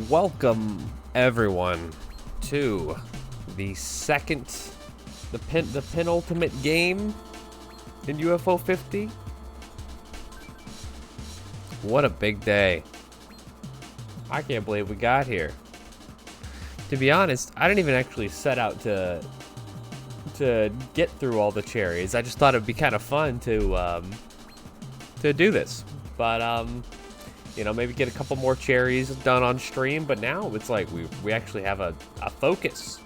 Welcome everyone to the penultimate game in UFO 50. What a big day. I can't believe we got here. To be honest, I didn't even actually set out to get through all the cherries. I just thought it'd be kind of fun to do this. But you know, maybe get a couple more cherries done on stream. But now it's like we actually have a focus.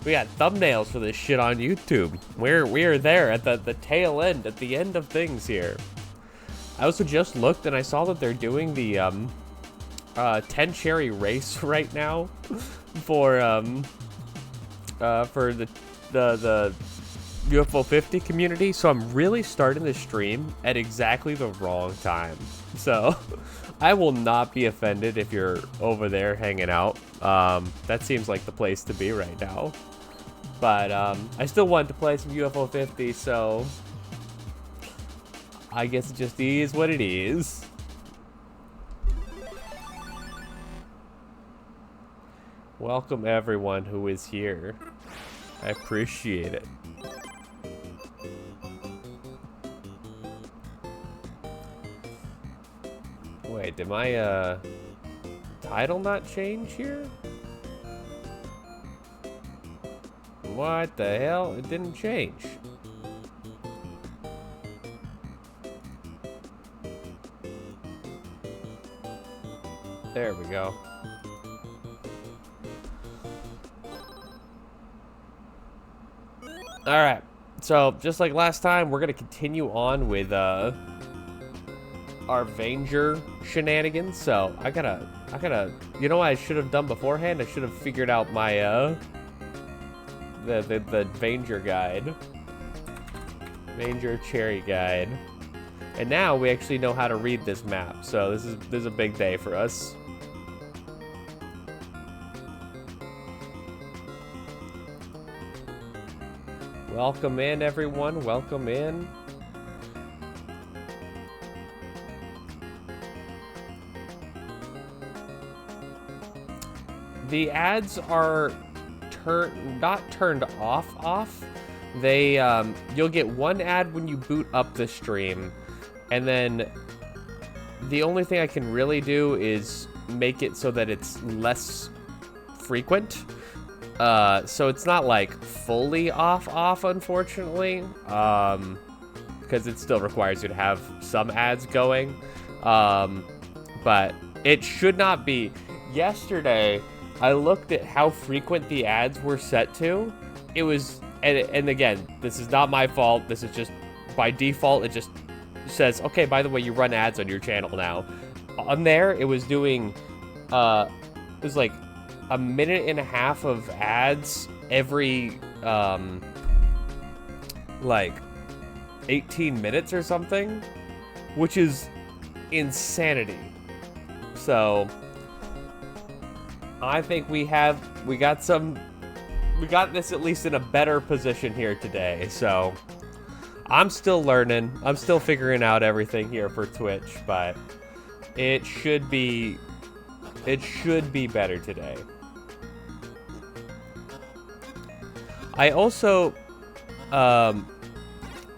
We got thumbnails for this shit on YouTube. We're there at the tail end, at the end of things here. I also just looked and I saw that they're doing the 10 cherry race right now for the UFO 50 community. So I'm really starting the stream at exactly the wrong time. So I will not be offended if you're over there hanging out. That seems like the place to be right now. But I still wanted to play some UFO 50, so I guess it just is what it is. Welcome everyone who is here. I appreciate it. Wait, did my title not change here? What the hell? It didn't change. There we go. Alright, so just like last time, we're gonna continue on with our Vanger shenanigans. So I gotta, you know what I should have done beforehand? I should have figured out my the Vanger guide. Vanger cherry guide. And now we actually know how to read this map. So this is a big day for us. Welcome in, everyone. Welcome in. The ads are not turned off. They you'll get one ad when you boot up the stream, and then the only thing I can really do is make it so that it's less frequent. So it's not like fully off, unfortunately, because it still requires you to have some ads going. But it should not be. Yesterday, I looked at how frequent the ads were set to. It was, and again, this is not my fault. This is just by default. It just says, okay, by the way, you run ads on your channel now. On there, it was doing, it was like a minute and a half of ads every like 18 minutes or something, which is insanity. So I think we got this at least in a better position here today. So I'm still learning, I'm still figuring out everything here for Twitch, but it should be better today. I also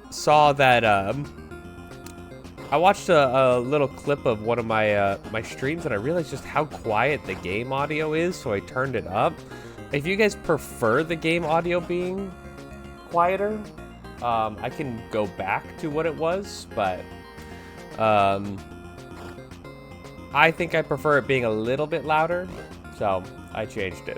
saw that I watched a little clip of one of my my streams, and I realized just how quiet the game audio is, so I turned it up. If you guys prefer the game audio being quieter, I can go back to what it was, but I think I prefer it being a little bit louder, so I changed it.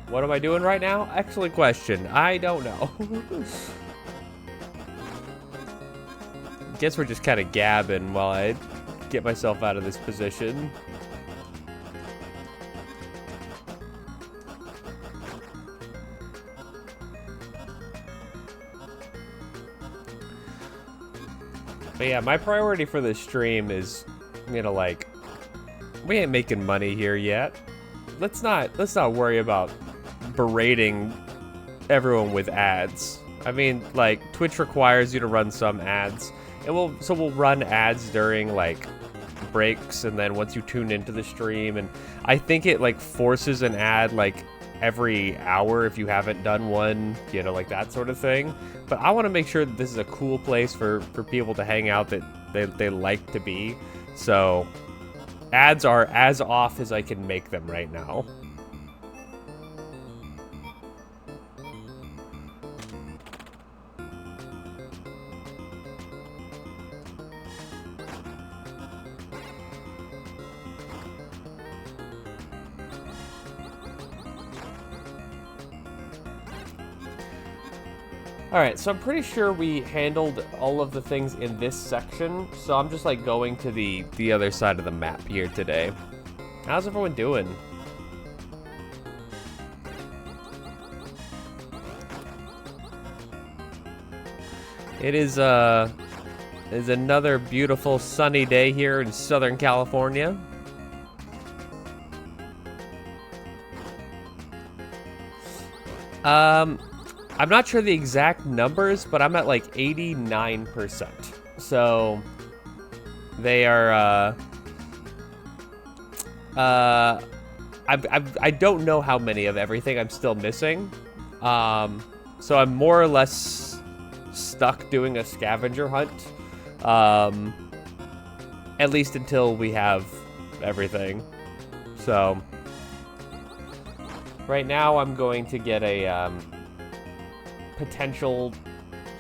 What am I doing right now? Excellent question. I don't know. Guess we're just kind of gabbing while I get myself out of this position. But yeah, my priority for this stream is, you know, like, we ain't making money here yet. Let's not worry about berating everyone with ads. I mean, like, Twitch requires you to run some ads, we'll run ads during like breaks, and then once you tune into the stream, and I think it like forces an ad like every hour if you haven't done one, you know, like that sort of thing. But I want to make sure that this is a cool place for people to hang out that they like to be. So ads are as off as I can make them right now. Alright, so I'm pretty sure we handled all of the things in this section, so I'm just like going to the other side of the map here today. How's everyone doing? It is another beautiful sunny day here in Southern California. I'm not sure the exact numbers, but I'm at like 89%. So they are, I don't know how many of everything I'm still missing. So I'm more or less stuck doing a scavenger hunt. At least until we have everything. So right now I'm going to get a, potential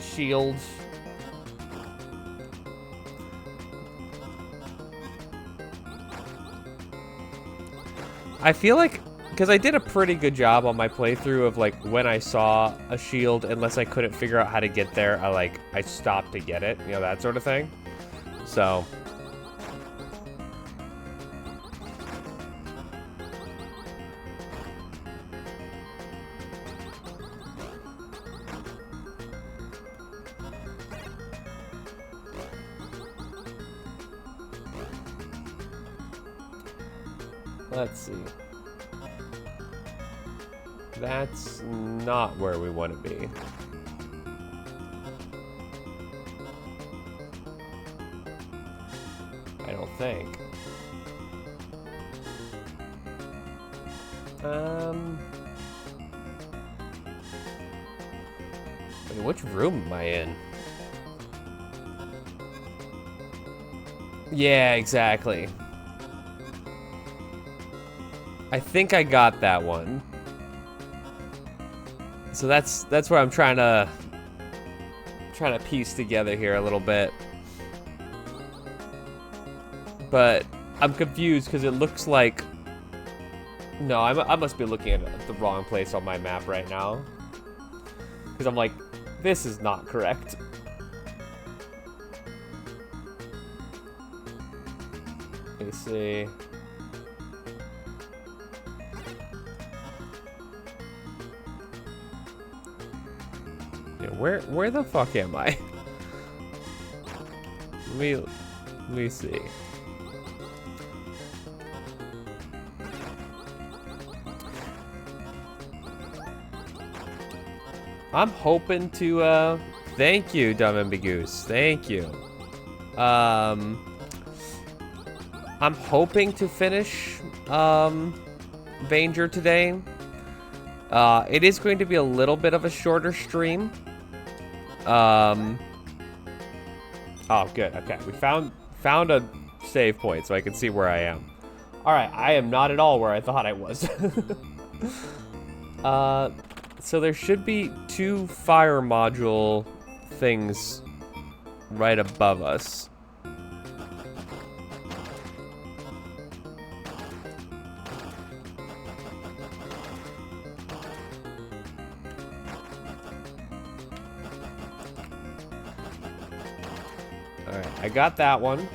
shield. I feel like, because I did a pretty good job on my playthrough of like when I saw a shield, unless I couldn't figure out how to get there, I stopped to get it, you know, that sort of thing. So let's see. That's not where we want to be. I don't think. Wait, which room am I in? Yeah, exactly. I think I got that one. So that's where I'm trying to piece together here a little bit. But I'm confused because it looks like, no, I must be looking at the wrong place on my map right now. Because I'm like, this is not correct. Let me see. Where the fuck am I? Let me see. I'm hoping to thank you, Dumb and Goose. Thank you. I'm hoping to finish Vanger today. It is going to be a little bit of a shorter stream. Oh, good. Okay, we found a save point, so I can see where I am. All right, I am not at all where I thought I was. So there should be 2 fire module things right above us. Alright, I got that one.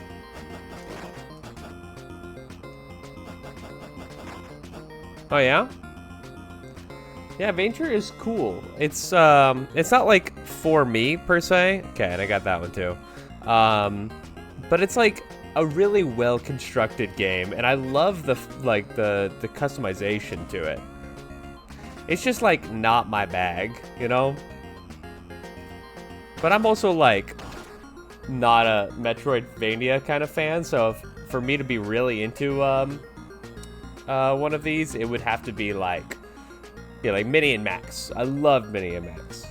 Oh yeah? Yeah, Vanger is cool. It's not like for me per se. Okay, and I got that one too. But it's like a really well constructed game, and I love the customization to it. It's just like not my bag, you know? But I'm also like, not a Metroidvania kind of fan, so for me to be really into one of these, it would have to be like, yeah, like Mini and Max. I love Mini and Max.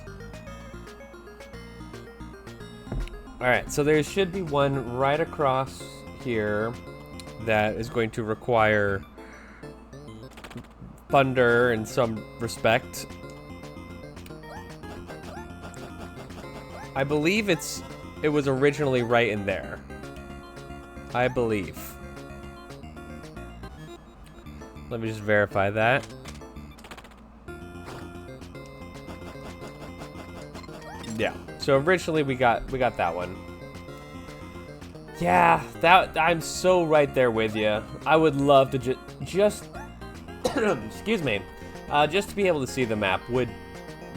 All right, so there should be one right across here that is going to require thunder in some respect. I believe it was originally right in there. I believe. Let me just verify that. Yeah. So originally we got that one. Yeah, I'm so right there with you. I would love to just excuse me, just to be able to see the map would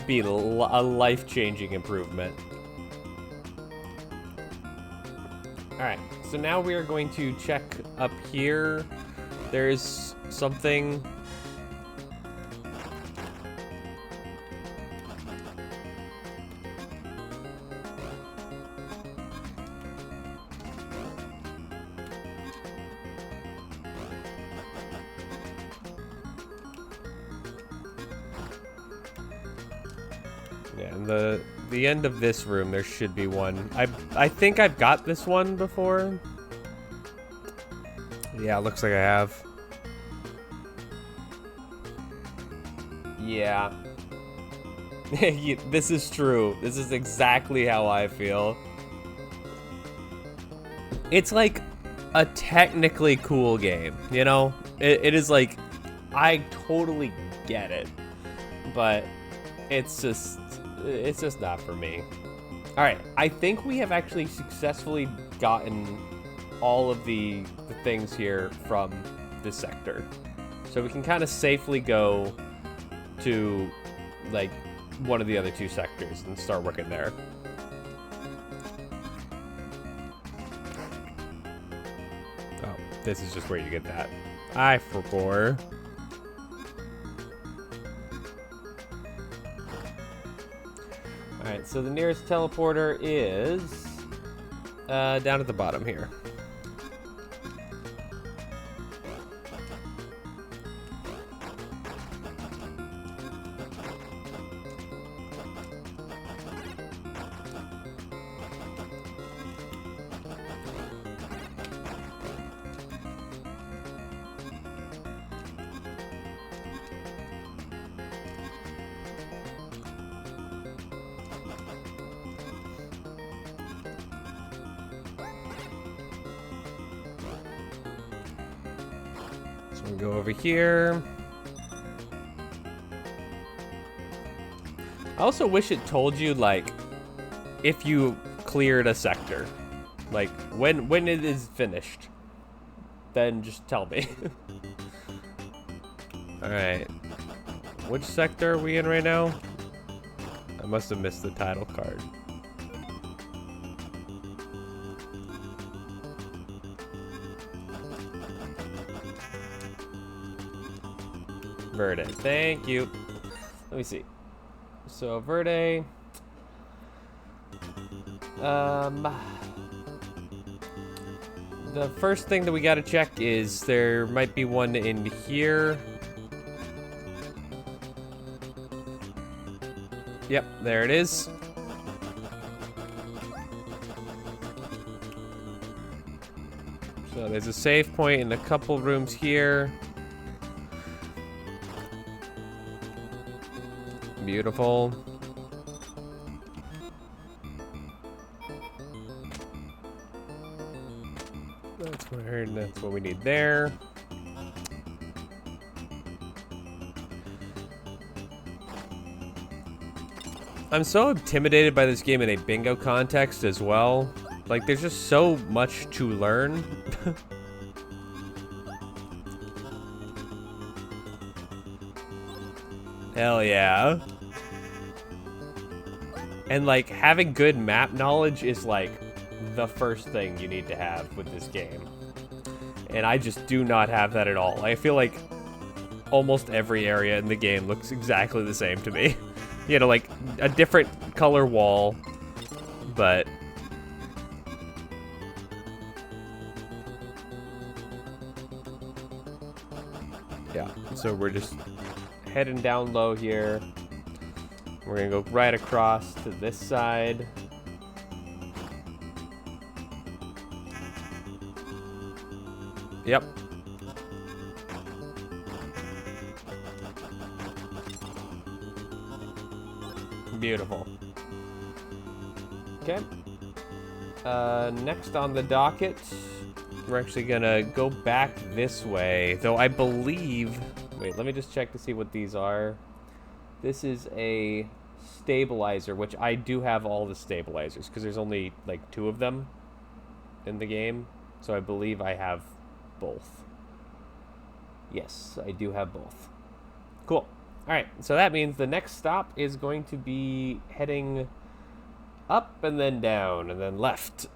be a life-changing improvement. All right, so now we are going to check up here. There's something. Yeah, and the end of this room, there should be one. I think I've got this one before. Yeah, it looks like I have. Yeah. This is true. This is exactly how I feel. It's like a technically cool game, you know? It is like, I totally get it. But it's just not for me. All right, I think we have actually successfully gotten all of the things here from this sector. So we can kind of safely go to like one of the other two sectors and start working there. Oh, this is just where you get that. I forgot. Alright, so the nearest teleporter is down at the bottom here. So we go over here. I also wish it told you, like, if you cleared a sector. Like, when it is finished. Then just tell me. Alright. Which sector are we in right now? I must have missed the title card. Verde. Thank you. Let me see. So Verde. The first thing that we gotta check is there might be one in here. Yep, there it is. So there's a save point in a couple rooms here. Beautiful. That's what we need there. I'm so intimidated by this game in a bingo context as well. Like, there's just so much to learn. Hell yeah. And like, having good map knowledge is like the first thing you need to have with this game. And I just do not have that at all. I feel like almost every area in the game looks exactly the same to me. You know, like a different color wall, but Yeah, so we're just heading down low here. We're gonna go right across to this side. Yep. Beautiful. Okay. Next on the docket, we're actually gonna go back this way. Though I believe... Wait, let me just check to see what these are. This is a stabilizer, which I do have all the stabilizers, because there's only, like, 2 of them in the game. So I believe I have both. Yes, I do have both. Cool. Alright, so that means the next stop is going to be heading up and then down and then left.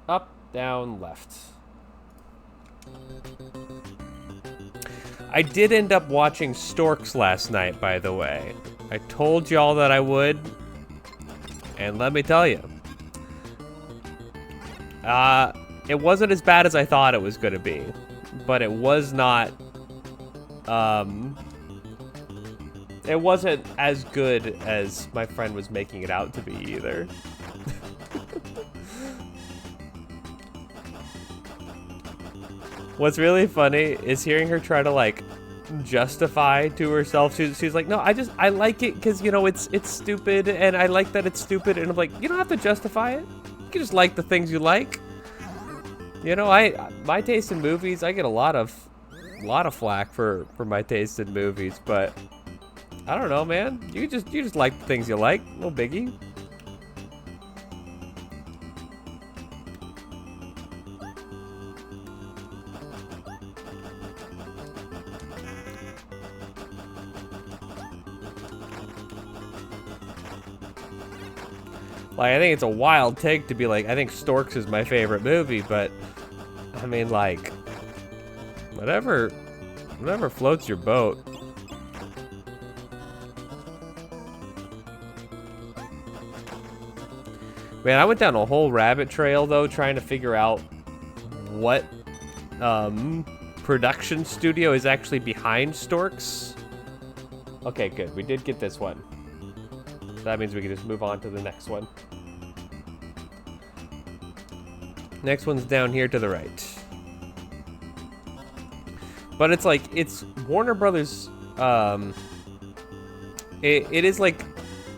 Up, down, left. I did end up watching Storks last night, by the way. I told y'all that I would. And let me tell you. It wasn't as bad as I thought it was going to be. But it was not... it wasn't as good as my friend was making it out to be either. What's really funny is hearing her try to, like, justify to herself. She's like, no, I like it because, you know, it's stupid, and I like that it's stupid. And I'm like, you don't have to justify it. You can just like the things you like. You know, my taste in movies, I get a lot of flack for my taste in movies, but I don't know, man. You just like the things you like. No biggie. Like, I think it's a wild take to be like, I think Storks is my favorite movie, but I mean, like, whatever floats your boat. Man, I went down a whole rabbit trail, though, trying to figure out what production studio is actually behind Storks. Okay, good. We did get this one. So that means we can just move on to the next one. Next one's down here to the right. But it's like, it's Warner Brothers, it is like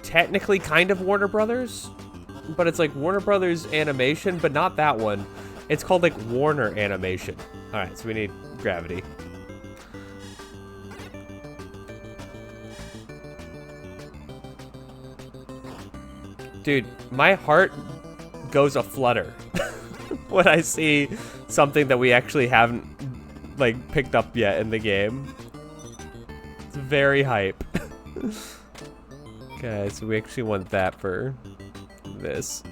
technically kind of Warner Brothers, but it's like Warner Brothers Animation, but not that one. It's called like Warner Animation. All right, so we need gravity. Dude, my heart goes a flutter when I see something that we actually haven't, like, picked up yet in the game. It's very hype. Okay, so we actually want that for this.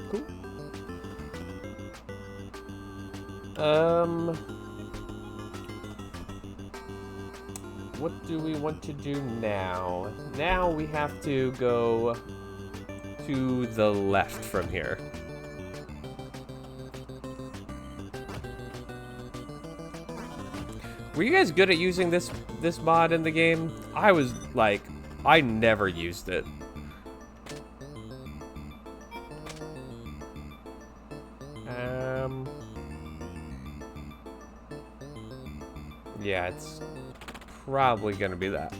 Cool. What do we want to do now? Now we have to go to the left from here. Were you guys good at using this mod in the game? I was like, I never used it. Yeah, it's probably gonna be that.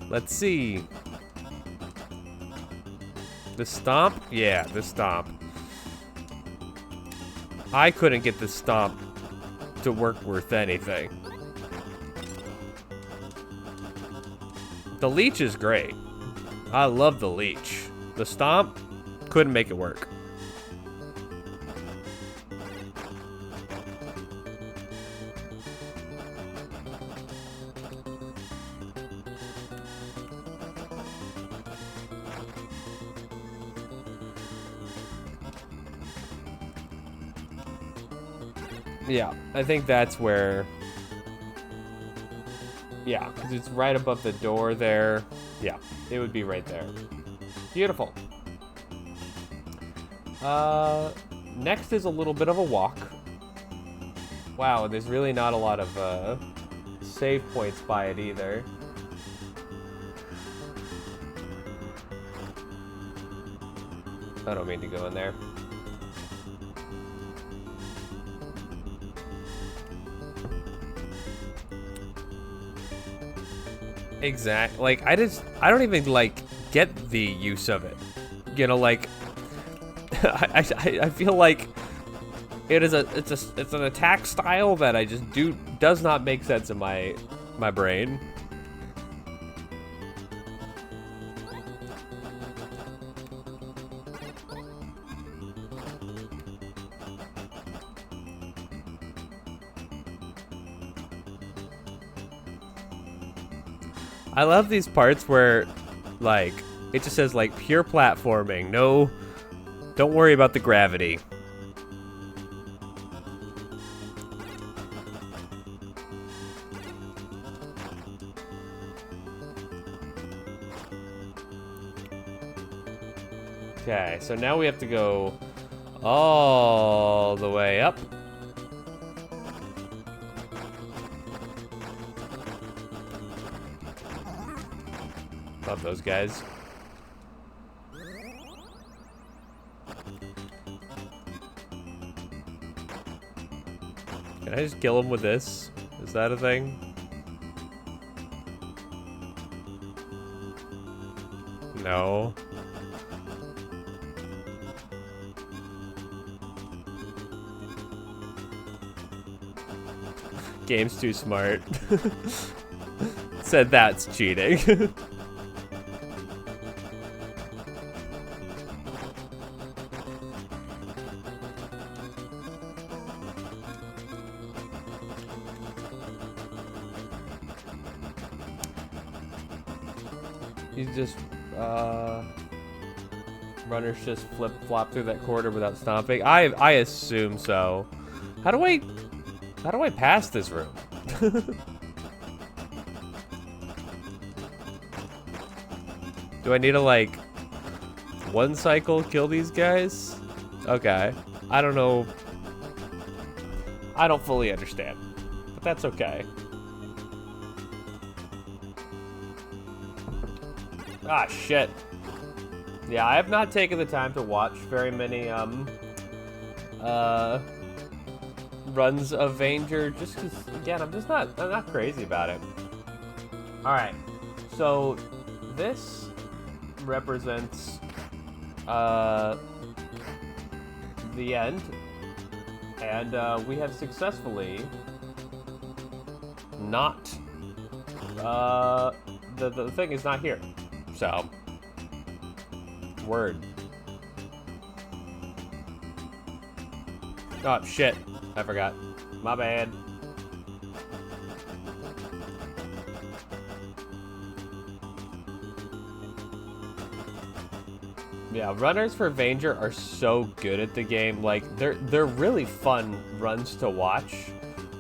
Let's see. The stomp? Yeah, the stomp. I couldn't get the stomp to work worth anything. The leech is great. I love the leech. The stomp, couldn't make it work. Yeah, I think that's where... Yeah, because it's right above the door there. Yeah, it would be right there. Beautiful. Next is a little bit of a walk. Wow, there's really not a lot of save points by it either. I don't mean to go in there. Exact. Like, I don't even, like, get the use of it. You know, like, I feel like it's an attack style that I just does not make sense in my brain. I love these parts where, like, it just says, like, pure platforming. No, don't worry about the gravity. Okay, so now we have to go all the way up. Love those guys. Can I just kill him with this? Is that a thing? No. Game's too smart. Said that's cheating. He's just, runners just flip-flop through that corridor without stomping. I assume so. How do I pass this room? Do I need to, like, one cycle kill these guys? Okay. I don't know. I don't fully understand, but that's okay. Ah, shit. Yeah, I have not taken the time to watch very many, runs of Vanger, just because, again, I'm not crazy about it. Alright, so this represents, the end, and, we have successfully not, the thing is not here. So, word. Oh, shit. I forgot. My bad. Yeah, runners for Vanger are so good at the game. Like, they're really fun runs to watch.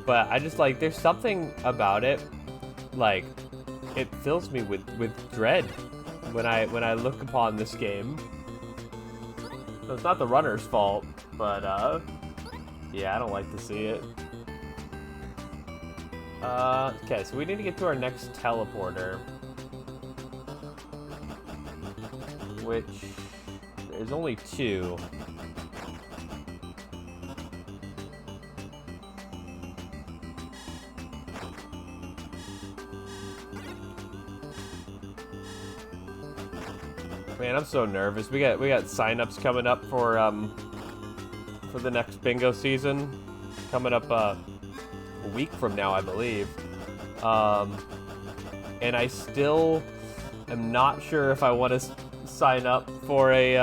But I just, like, there's something about it, like, it fills me with dread when I look upon this game. So it's not the runner's fault, but yeah, I don't like to see it. Okay, so we need to get to our next teleporter, which there's only 2. Man, I'm so nervous. We got sign-ups coming up for the next bingo season, coming up a week from now, I believe. And I still am not sure if I want to sign up for a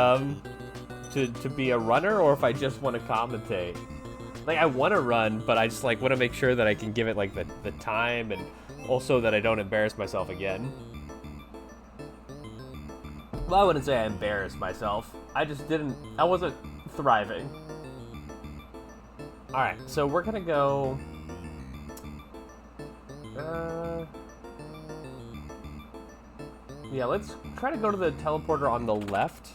to be a runner or if I just want to commentate. Like, I want to run, but I just, like, want to make sure that I can give it, like, the time, and also that I don't embarrass myself again. Well, I wouldn't say I embarrassed myself. I wasn't thriving. Alright, so we're gonna go... Yeah, let's try to go to the teleporter on the left.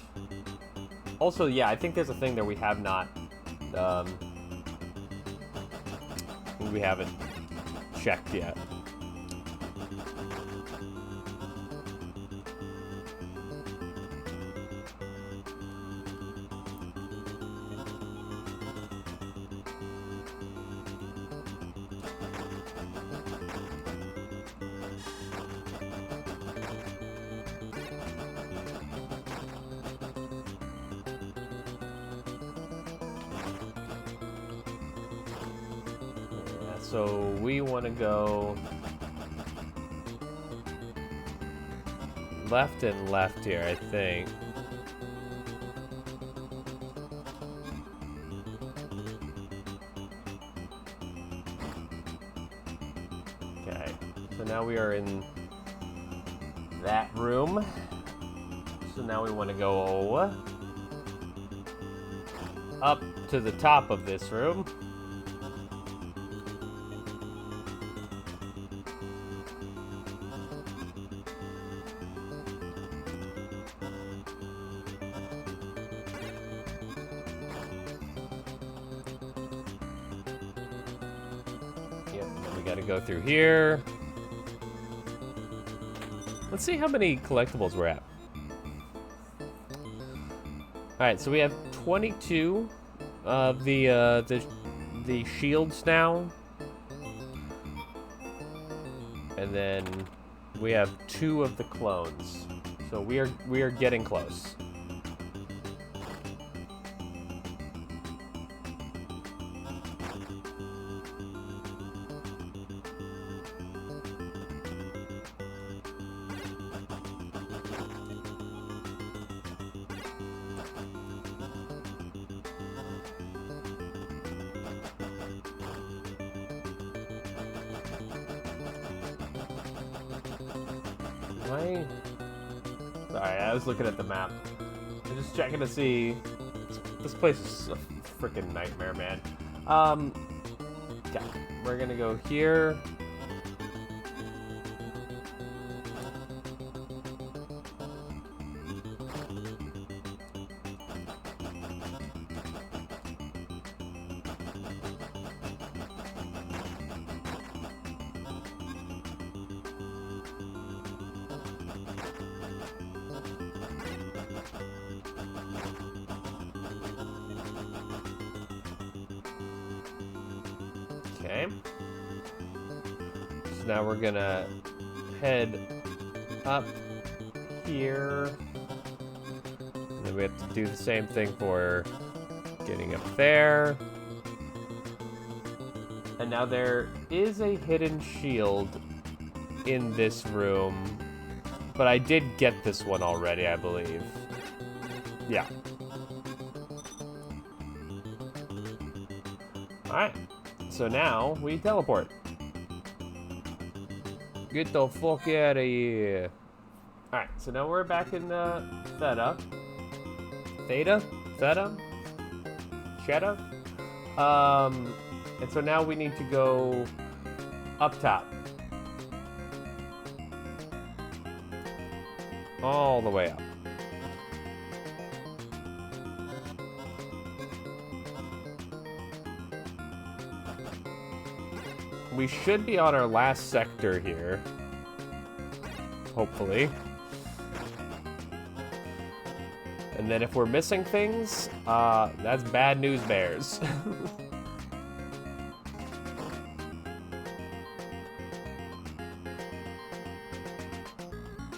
Also, yeah, I think there's a thing there we have not, we haven't checked yet. So we want to go left and left here, I think. Okay, so now we are in that room. So now we want to go up to the top of this room. Gotta go through here. Let's see how many collectibles we're at. Alright, so we have 22 of the shields now. And then we have 2 of the clones. So we are getting close. Sorry, I was looking at the map. I'm just checking to see. This place is a freaking nightmare, man. Yeah, we're gonna go here. Okay. So now we're gonna head up here. And then we have to do the same thing for getting up there. And now there is a hidden shield in this room. But I did get this one already, I believe. Yeah. Alright. So now we teleport. Get the fuck out of here. Alright, so now we're back in Theta. Theta? Theta? Sheta? And so now we need to go up top. All the way up. We should be on our last sector here. Hopefully. And then if we're missing things, that's bad news bears.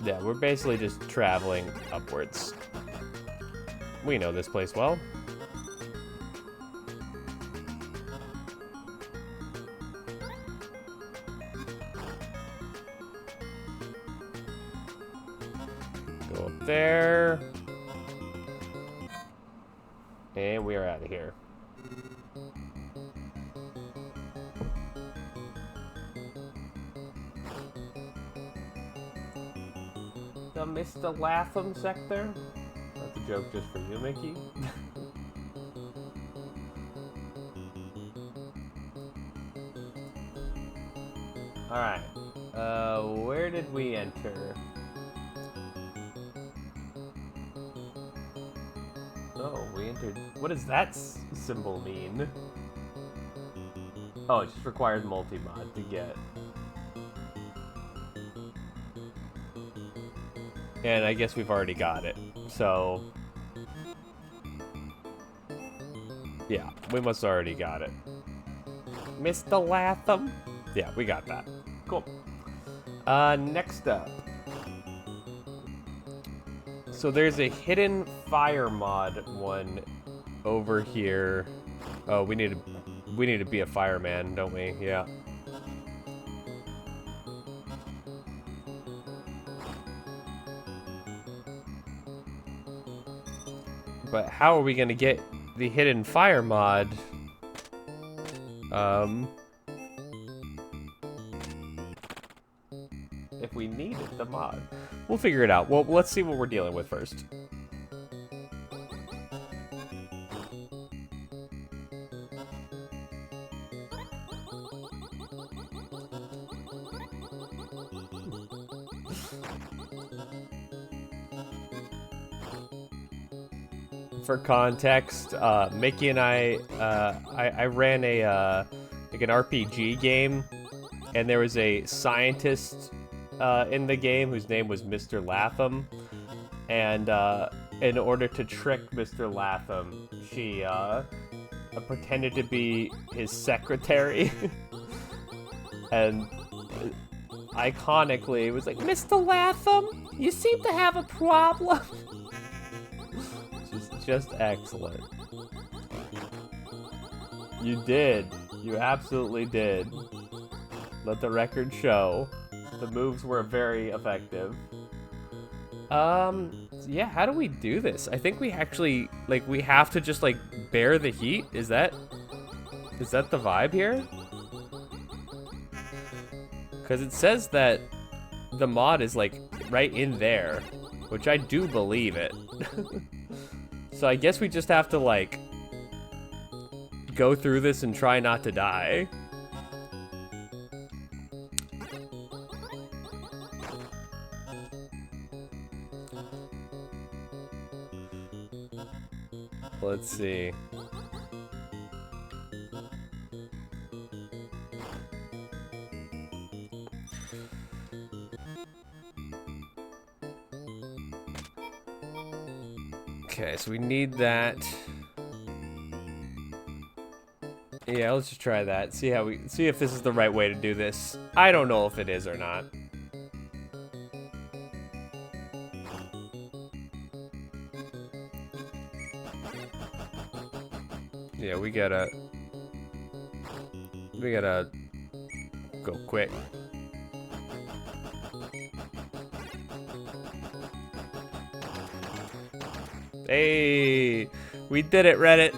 Yeah, we're basically just traveling upwards. We know this place well. Go up there. And we are out of here. The Mr. Latham sector? That's a joke just for you, Mickey. Alright. Where did we enter? entered. What does that symbol mean? Oh, it just requires multi-mod to get. And I guess we've already got it. So... yeah, we must already got it. Mr. Latham? Yeah, we got that. Cool. Next up. So there's a hidden fire mod one over here. Oh, we need to be a fireman, don't we? Yeah. But how are we gonna get the hidden fire mod? If we needed the mod. We'll figure it out. Well, let's see what we're dealing with first. For context, Mickey and I ran a like an RPG game, and there was a scientist in the game whose name was Mr. Latham, and in order to trick Mr. Latham, she pretended to be his secretary, and iconically it was like, "Mr. Latham, you seem to have a problem." Just excellent. You did. You absolutely did. Let the record show. The moves were very effective. Yeah, how do we do this? I think we actually, like, we have to just, like, bear the heat? Is that the vibe here? Because it says that the mod is, like, right in there, which I do believe it. So I guess we just have to, like, go through this and try not to die. Let's see. Okay, so we need that. Yeah, let's just try that. See if this is the right way to do this. I don't know if it is or not. Yeah, we gotta go quick. Hey, we did it, Reddit.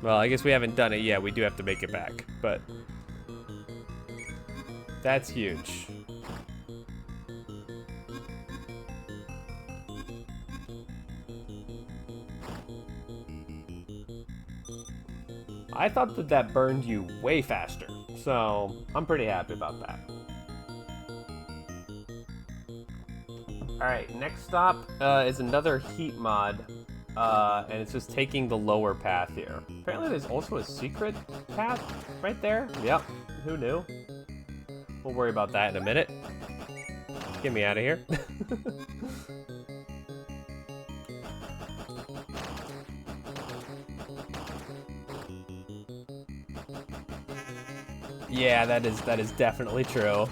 Well, I guess we haven't done it yet. We do have to make it back, but that's huge. I thought that burned you way faster, so I'm pretty happy about that. Alright, next stop is another heat mod, and it's just taking the lower path here. Apparently there's also a secret path right there. Yep, who knew? We'll worry about that in a minute. Get me out of here. Yeah, that is definitely true.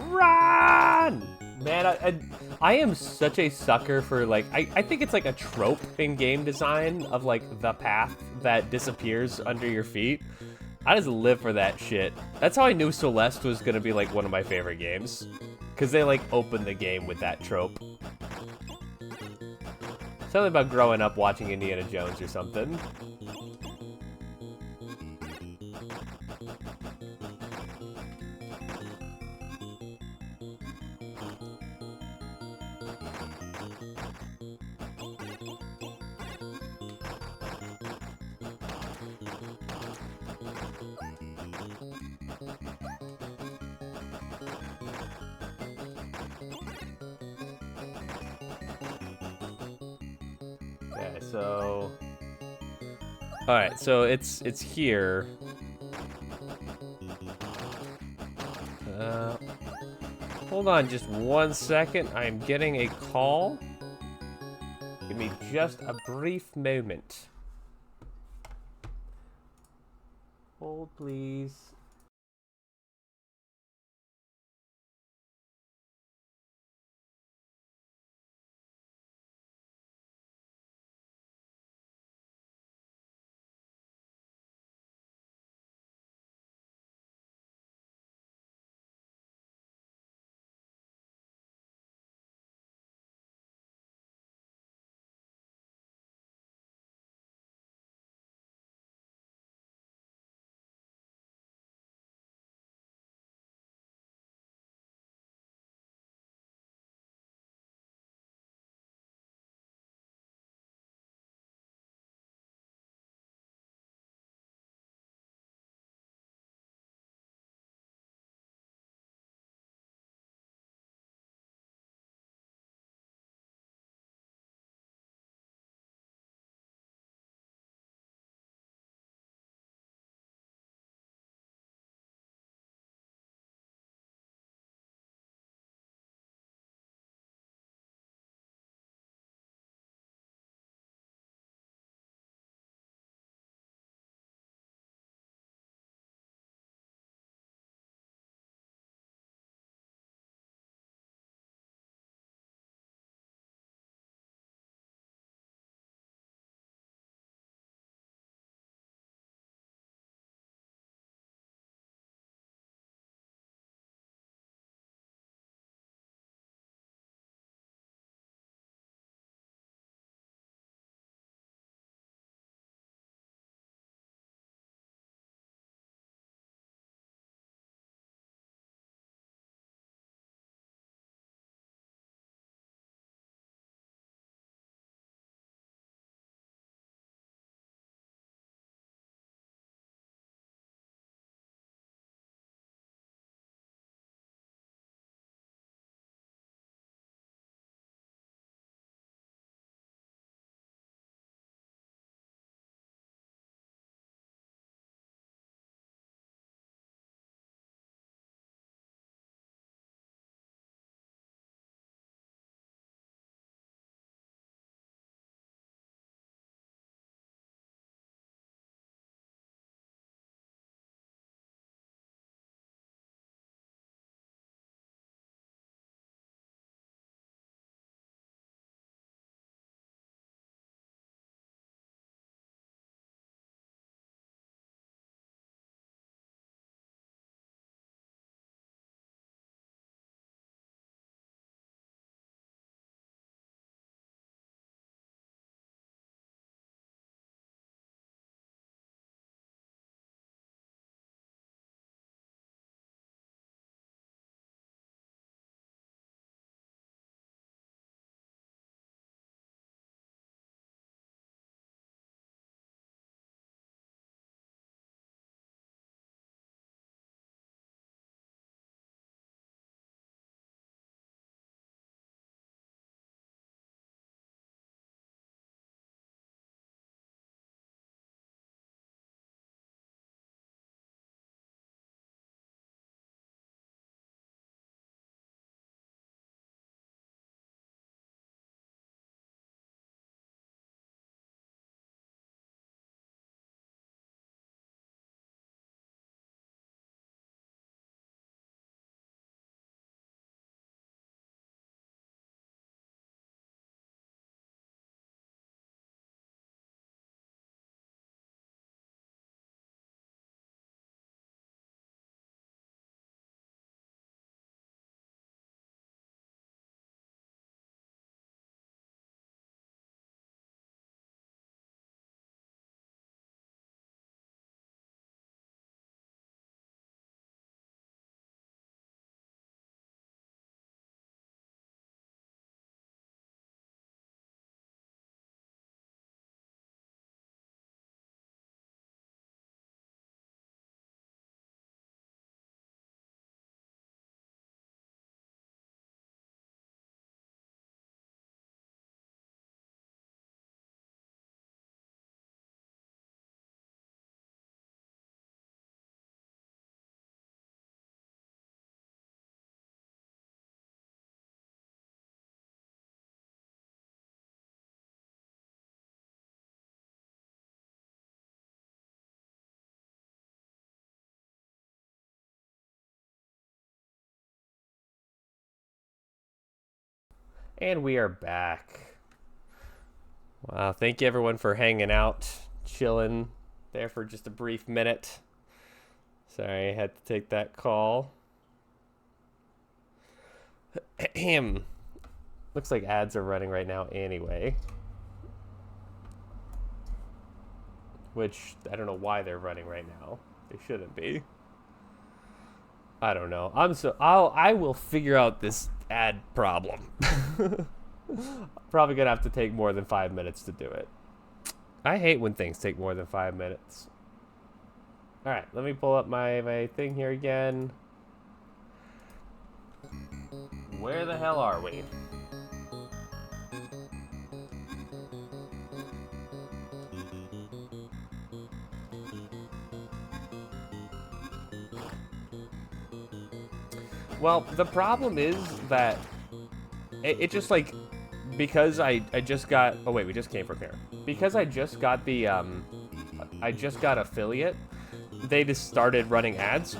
Run! Man, I am such a sucker for, like, I think it's like a trope in game design of, like, the path that disappears under your feet. I just live for that shit. That's how I knew Celeste was gonna be, like, one of my favorite games. Because they, like, opened the game with that trope. Something about growing up watching Indiana Jones or something. Okay, so... Alright, so it's here. Uh, hold on just 1 second. I'm getting a call. Give me just a brief moment. Hold, please. And we are back. Wow, thank you everyone for hanging out, chilling there for just a brief minute. Sorry, I had to take that call. Ahem. Looks like ads are running right now anyway. Which, I don't know why they're running right now. They shouldn't be. I don't know. I will figure out this ad problem. Probably gonna have to take more than 5 minutes to do it. I hate when things take more than 5 minutes. Alright, let me pull up my thing here again. Where the hell are we? Well, the problem is that it just like, because I just got, oh wait, we just came from here. Because I just got the, I just got affiliate, they just started running ads.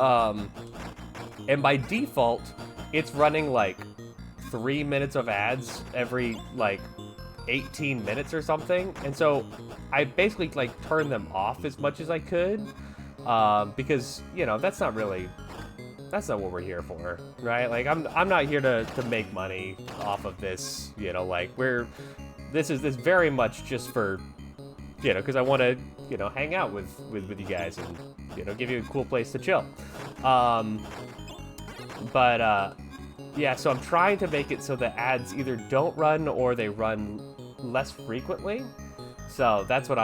And by default, it's running like 3 minutes of ads every like 18 minutes or something. And so I basically like turned them off as much as I could, because, you know, that's not what we're here for, right? Like, I'm not here to make money off of this, you know, like, this very much just for, you know, because I want to, you know, hang out with you guys and, you know, give you a cool place to chill. Yeah, so I'm trying to make it so the ads either don't run or they run less frequently. So that's what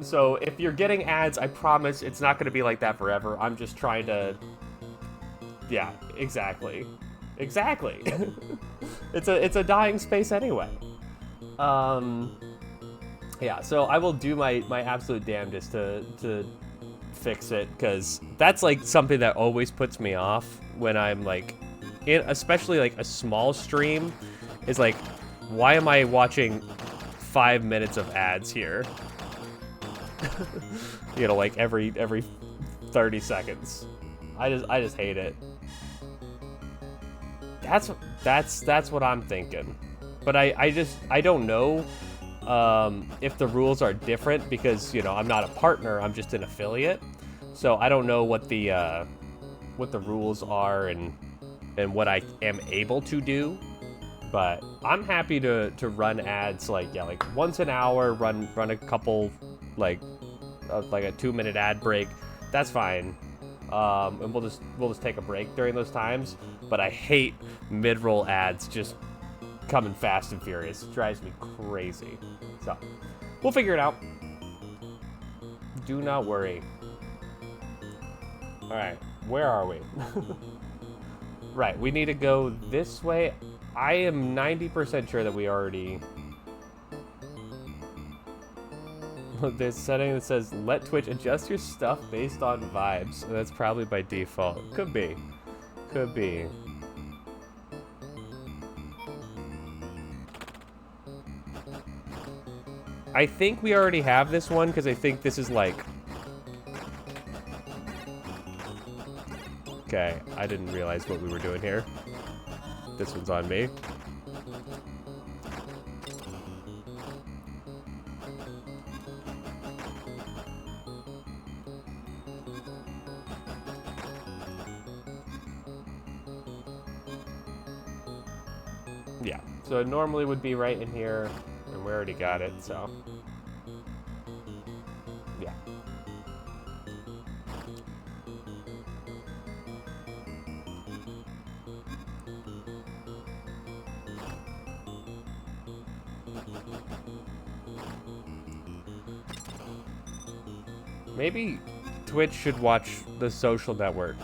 so if you're getting ads, I promise it's not going to be like that forever. I'm just trying to, yeah, exactly. Exactly. It's a dying space anyway. Yeah, so I will do my absolute damnedest to fix it, because that's like something that always puts me off when I'm like especially like a small stream, is like, why am I watching 5 minutes of ads here? You know, like every 30 seconds. I just hate it. That's what I'm thinking. But I don't know if the rules are different, because, you know, I'm not a partner, I'm just an affiliate. So I don't know what the rules are and what I am able to do. But I'm happy to run ads like, yeah, like once an hour, run a couple, like a 2-minute ad break. That's fine. And we'll just take a break during those times. But I hate mid-roll ads just coming fast and furious. It drives me crazy. So we'll figure it out. Do not worry. All right, where are we? Right, we need to go this way. I am 90% sure that we already... There's a setting that says, let Twitch adjust your stuff based on vibes. And that's probably by default. Could be. Could be. I think we already have this one, because I think this is like... Okay, I didn't realize what we were doing here. This one's on me. Yeah, so it normally would be right in here, and we already got it, so... Yeah. Maybe Twitch should watch The Social Network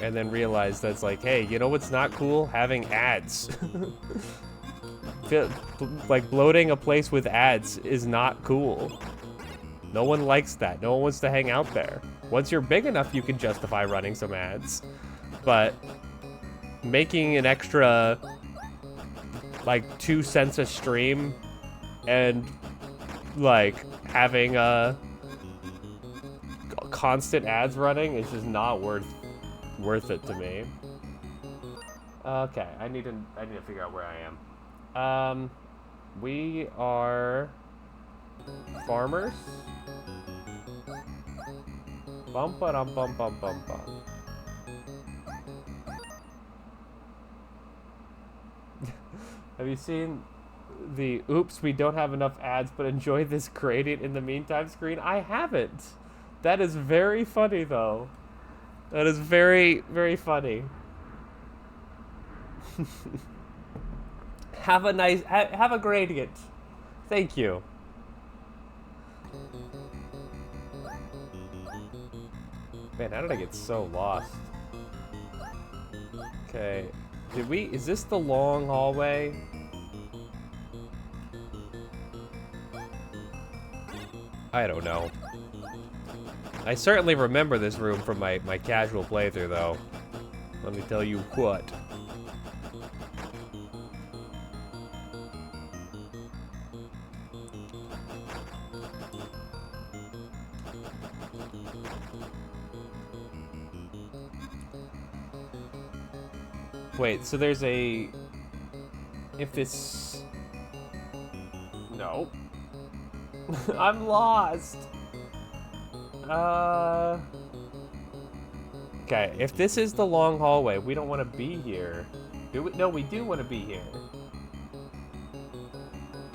and then realize that's like, hey, you know what's not cool? Having ads. Like, bloating a place with ads is not cool. No one likes that. No one wants to hang out there. Once you're big enough, you can justify running some ads. But making an extra, like, 2 cents a stream and, like, having constant ads running is just not worth it to me. Okay, I need to figure out where I am. We are farmers. Bum ba dum bum bum bum bum. Have you seen the "Oops, we don't have enough ads, but enjoy this gradient in the meantime" screen? I haven't. That is very funny, though. That is very, very funny. Have a nice, have a gradient. Thank you. Man, how did I get so lost? Okay, is this the long hallway? I don't know. I certainly remember this room from my casual playthrough, though. Let me tell you what. Wait, so there's a... If this... No. I'm lost. Okay, if this is the long hallway, we don't want to be here. Do we? No, we do want to be here.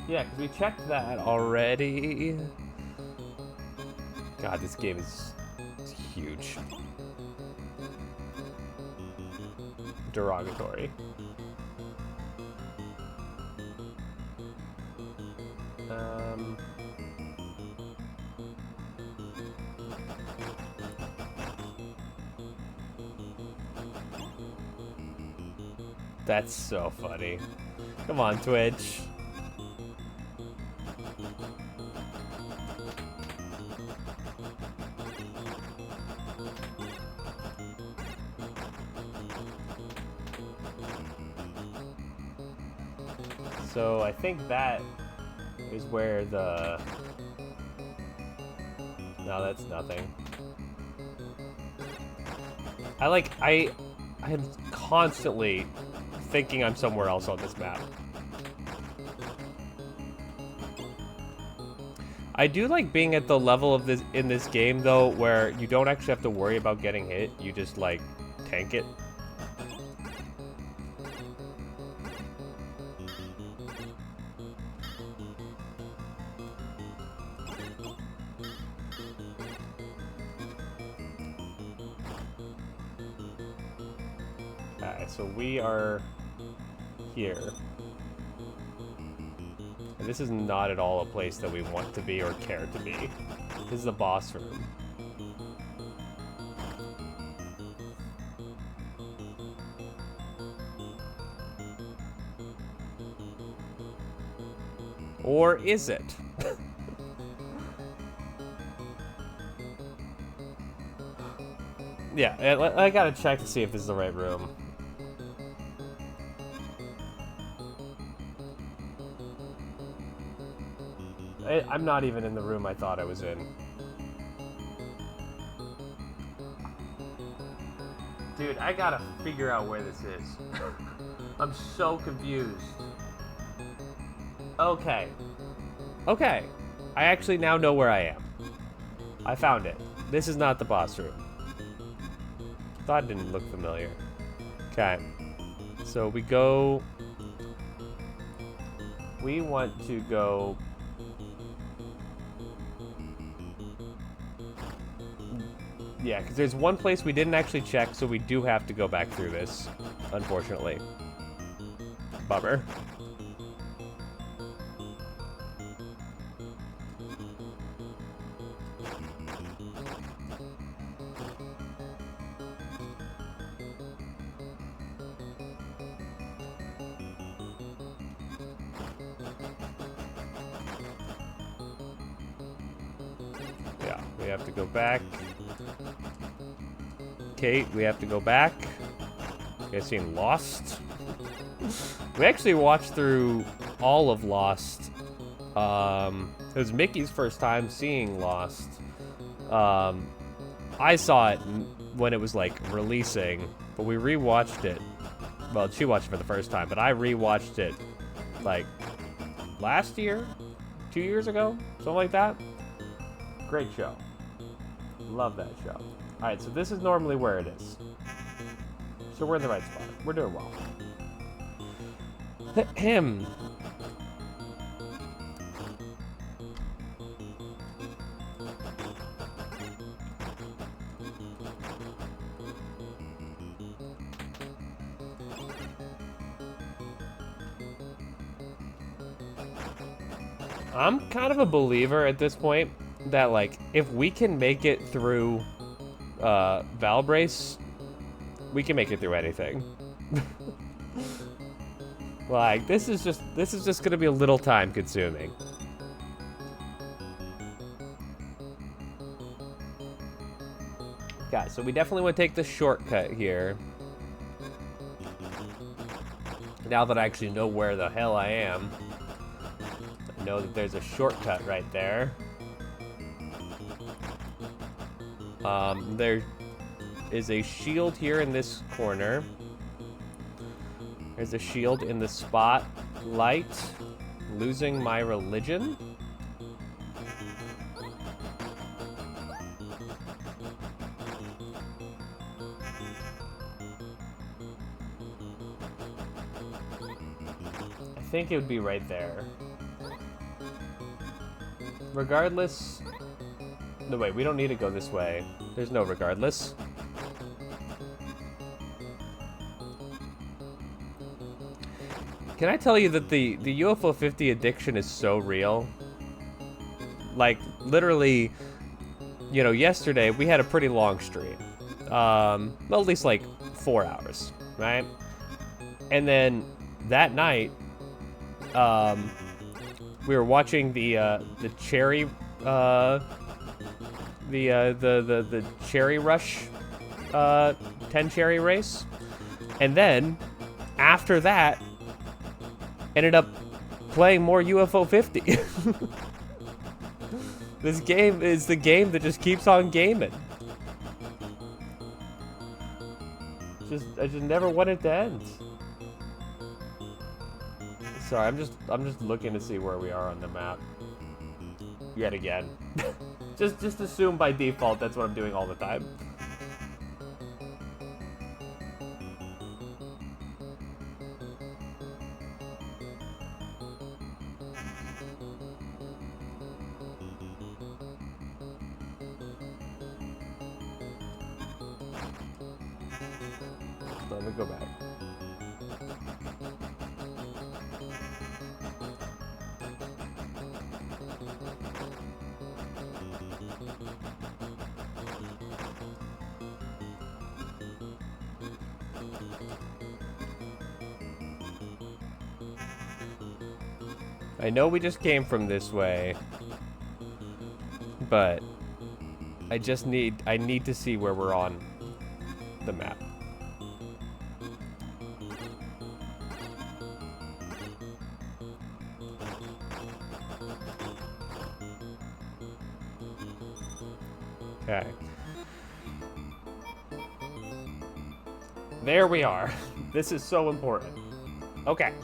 Yeah, because we checked that already. God, this game is huge. Derogatory. That's so funny. Come on, Twitch. So I think that is where the... No, that's nothing. I am constantly thinking I'm somewhere else on this map. I do like being at the level of this in this game, though, where you don't actually have to worry about getting hit. You just, like, tank it. Alright, so we are here. And this is not at all a place that we want to be or care to be. This is the boss room. Or is it? Yeah, I gotta check to see if this is the right room. I'm not even in the room I thought I was in. Dude, I gotta figure out where this is. I'm so confused. Okay. Okay. I actually now know where I am. I found it. This is not the boss room. Thought it didn't look familiar. Okay. So we go... We want to go... Yeah, because there's one place we didn't actually check, so we do have to go back through this, unfortunately. Bummer. Yeah, we have to go back. Kate, we have to go back. You guys seen Lost? We actually watched through all of Lost. It was Mickey's first time seeing Lost. I saw it when it was like releasing, but we rewatched it Well, she watched it for the first time, but I rewatched it, like, last year? 2 years ago? Something like that? Great show. Love that show. Alright, so this is normally where it is. So we're in the right spot. We're doing well. Him. I'm kind of a believer at this point that, like, if we can make it through Valbrace, we can make it through anything. Like, this is just gonna be a little time consuming. Guys, so we definitely want to take the shortcut here. Now that I actually know where the hell I am. I know that there's a shortcut right there. There is a shield here in this corner. There's a shield in the spotlight. Losing my religion. I think it would be right there. Regardless... No, wait, we don't need to go this way. There's no regardless. Can I tell you that the UFO 50 addiction is so real? Like, literally, you know, yesterday we had a pretty long stream. Well, at least like 4 hours, right? And then that night, we were watching the cherry, the cherry rush, 10 cherry race. And then, after that, ended up playing more UFO 50. This game is the game that just keeps on gaming. I just never want it to end. Sorry, I'm just looking to see where we are on the map. Yet again. just assume by default that's what I'm doing all the time. Let me go back. I know we just came from this way, but I need to see where we're on the map. Okay. There we are. This is so important. Okay.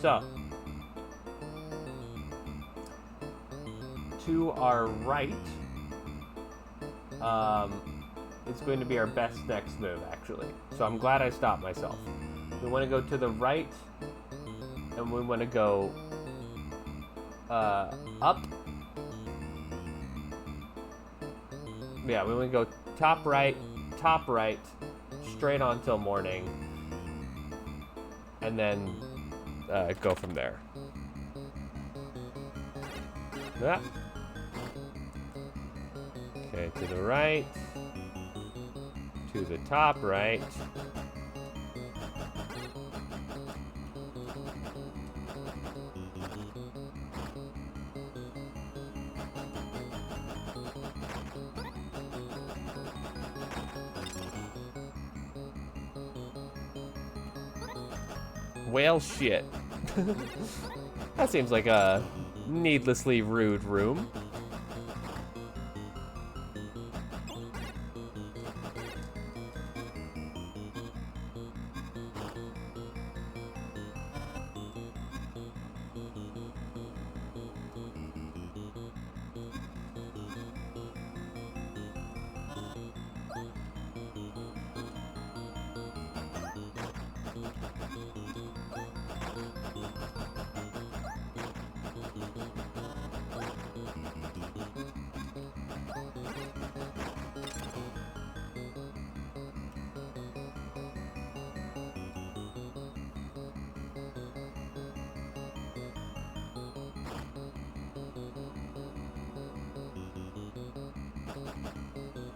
So, to our right, it's going to be our best next move, actually. So I'm glad I stopped myself. We want to go to the right, and we want to go up. Yeah, we want to go top right, straight on till morning, and then go from there. Ah. Okay, to the right, to the top right. Well, shit. That seems like a needlessly rude room.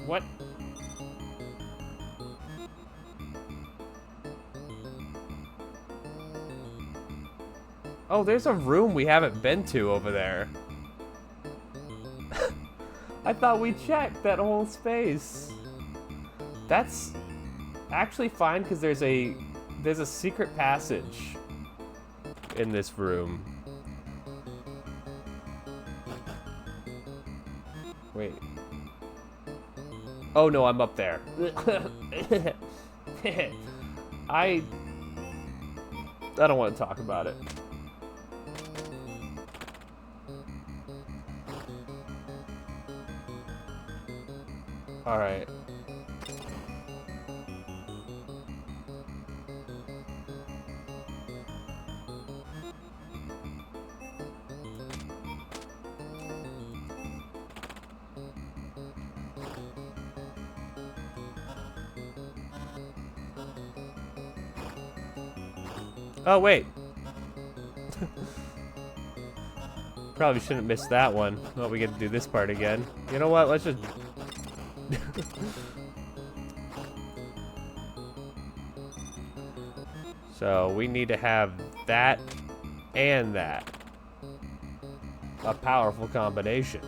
What? Oh, there's a room we haven't been to over there. I thought we checked that whole space. That's actually fine because there's a secret passage in this room. Wait. Oh no, I'm up there. I don't want to talk about it. All right. Oh, wait. Probably shouldn't miss that one. Well, we get to do this part again. You know what? Let's just... So, we need to have that and that. A powerful combination.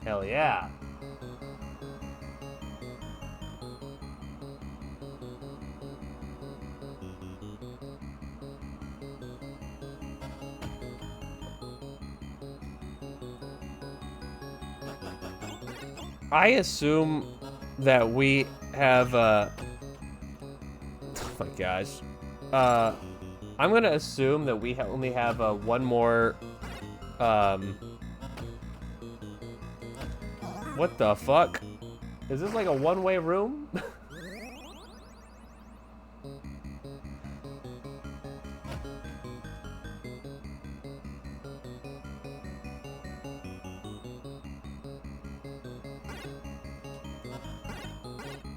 Hell yeah. I assume that we have, oh my gosh. I'm gonna assume that we only have, one more, what the fuck? Is this like a one-way room?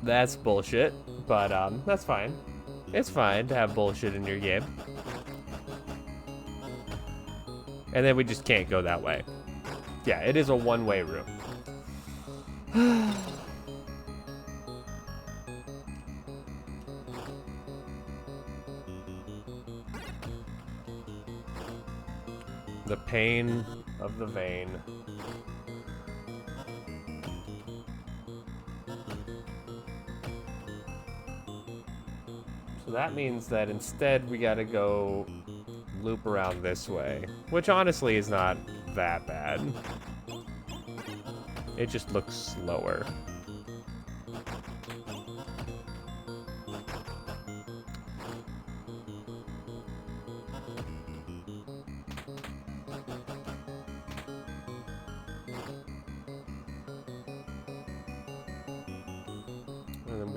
That's bullshit, but that's fine. It's fine to have bullshit in your game. And then we just can't go that way. Yeah, it is a one-way room. The pain of the vein. So that means that instead we gotta go loop around this way, which honestly is not that bad. It just looks slower. And then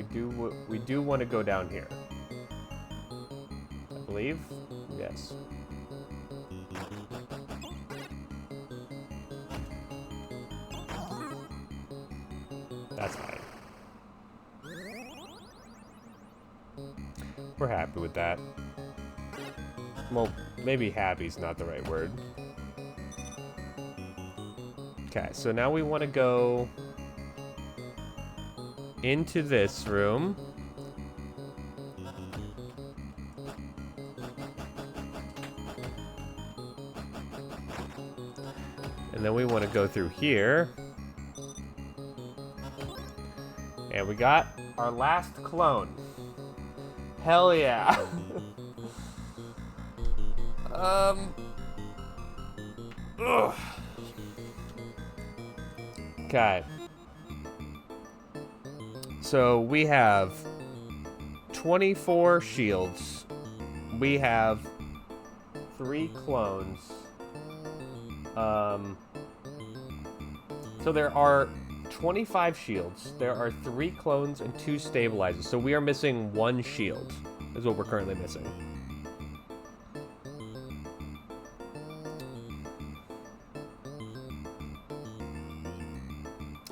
we do want to go down here. I believe? Yes. That's fine. We're happy with that. Well, maybe happy's not the right word. Okay, so now we want to go into this room. And then we want to go through here. And we got our last clone. Hell yeah. Ugh. Okay. So we have 24 shields. We have 3 clones. So there are 25 shields. There are 3 clones and 2 stabilizers. So we are missing 1 shield, is what we're currently missing.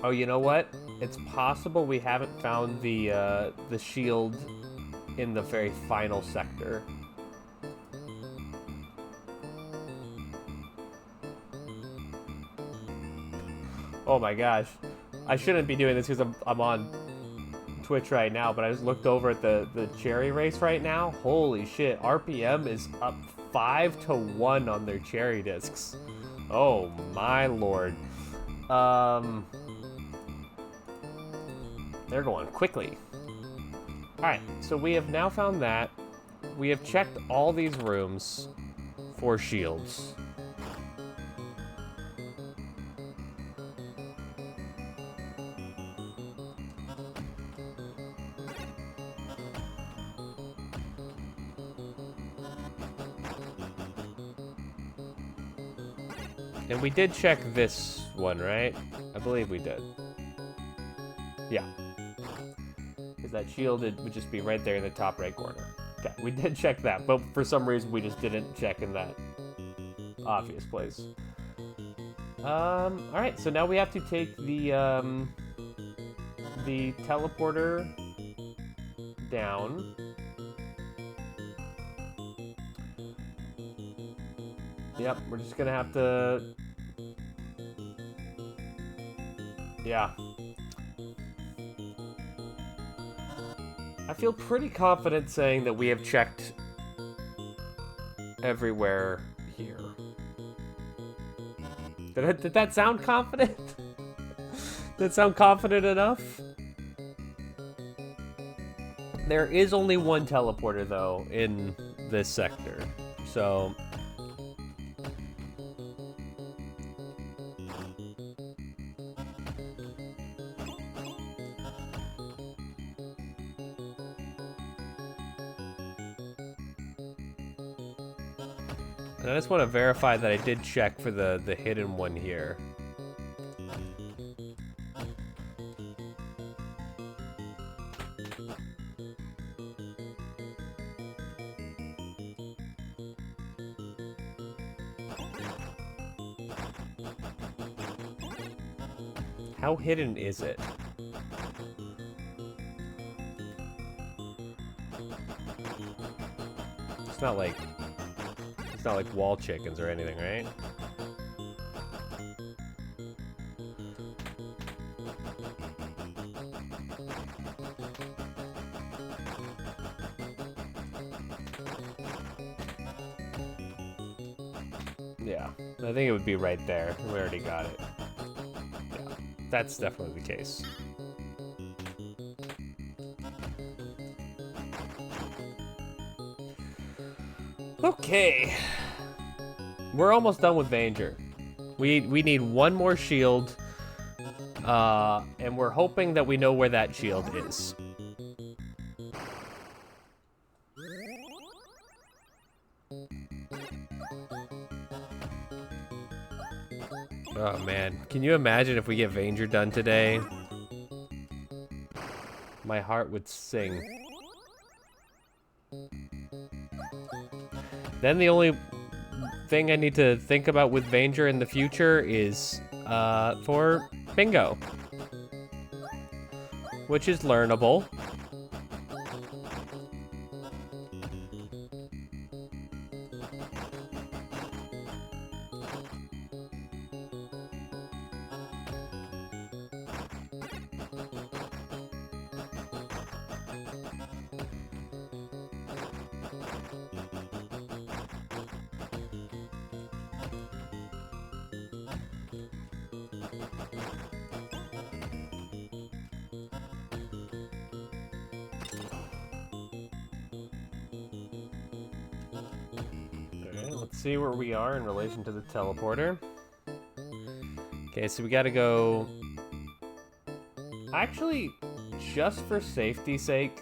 Oh, you know what? It's possible we haven't found the shield in the very final sector. Oh my gosh. I shouldn't be doing this because I'm on Twitch right now, but I just looked over at the cherry race right now. Holy shit, RPM is up 5-1 on their cherry discs. Oh my lord. They're going quickly. Alright, so we have now found that. We have checked all these rooms for shields. And we did check this one, right? I believe we did. Yeah. Because that shield would just be right there in the top right corner. Okay, we did check that, but for some reason we just didn't check in that obvious place. Alright, so now we have to take the teleporter down. Yep, we're just gonna have to... Yeah. I feel pretty confident saying that we have checked everywhere here. Did that sound confident? Did that sound confident enough? There is only one teleporter, though, in this sector. So... And I just want to verify that I did check for the hidden one here. How hidden is it? It's not like wall chickens or anything, right? Yeah, I think it would be right there. We already got it. Yeah, that's definitely the case. Okay. We're almost done with Vanger. We need one more shield. And we're hoping that we know where that shield is. Oh man, can you imagine if we get Vanger done today? My heart would sing. Then the only thing I need to think about with Vanger in the future is for bingo, which is learnable. Let's see where we are in relation to the teleporter. Okay, so we gotta go... Actually, just for safety's sake,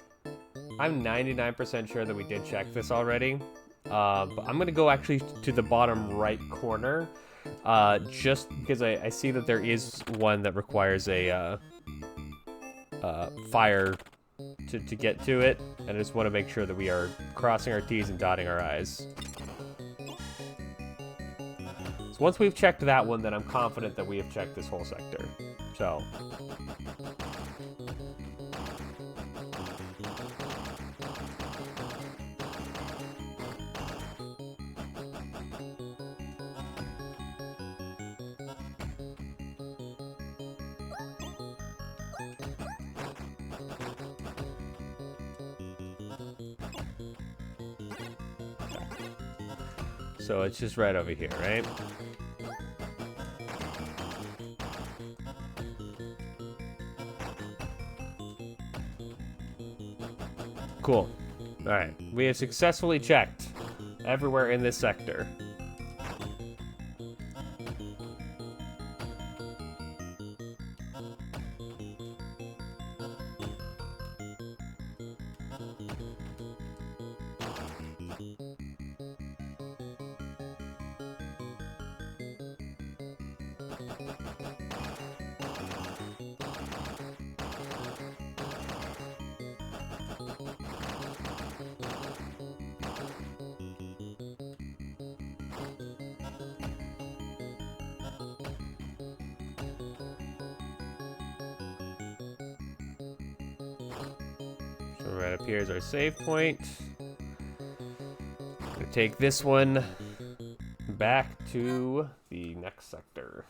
I'm 99% sure that we did check this already. But I'm gonna go actually to the bottom right corner, just because I see that there is one that requires a fire to get to it, and I just want to make sure that we are crossing our T's and dotting our I's. So once we've checked that one, then I'm confident that we have checked this whole sector. So... So it's just right over here, right? Cool. Alright, we have successfully checked everywhere in this sector. So right up here is our save point. Gonna take this one back to the next sector.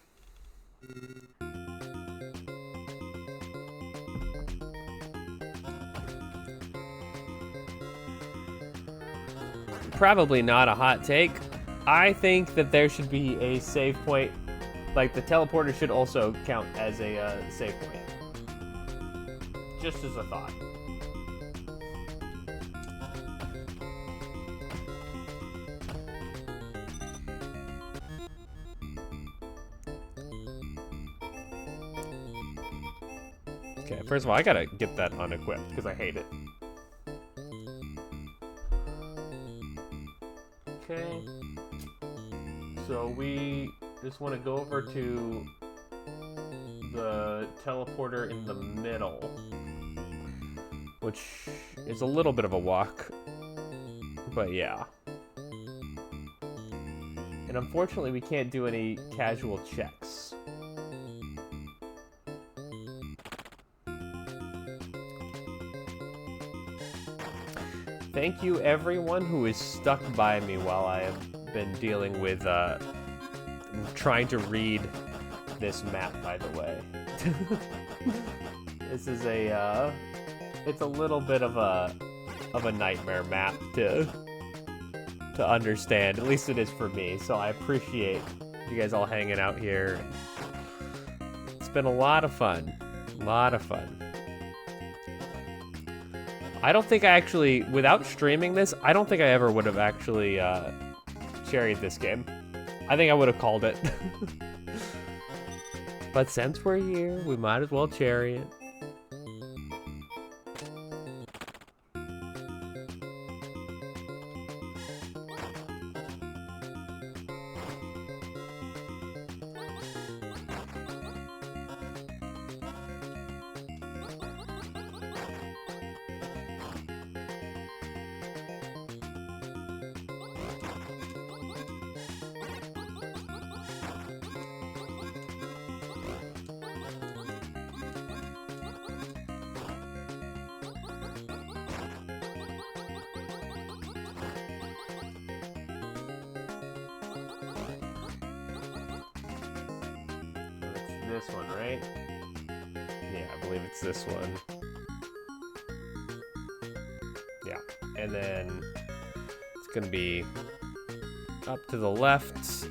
Probably not a hot take. I think that there should be a save point. Like, the teleporter should also count as a save point. Just as a thought. Okay, first of all, I gotta get that unequipped because I hate it. Okay. So we just want to go over to the teleporter in the middle, which is a little bit of a walk, but yeah. And unfortunately, we can't do any casual checks. Thank you, everyone who is stuck by me while I have been dealing with trying to read this map, by the way. This is it's a little bit of a nightmare map to understand. At least it is for me. So I appreciate you guys all hanging out here. It's been a lot of fun. A lot of fun. I don't think I actually, without streaming this, I don't think I ever would have actually cherried this game. I think I would have called it. But since we're here, we might as well cherry it. This one, right? Yeah, I believe it's this one. Yeah, and then it's gonna be up to the left.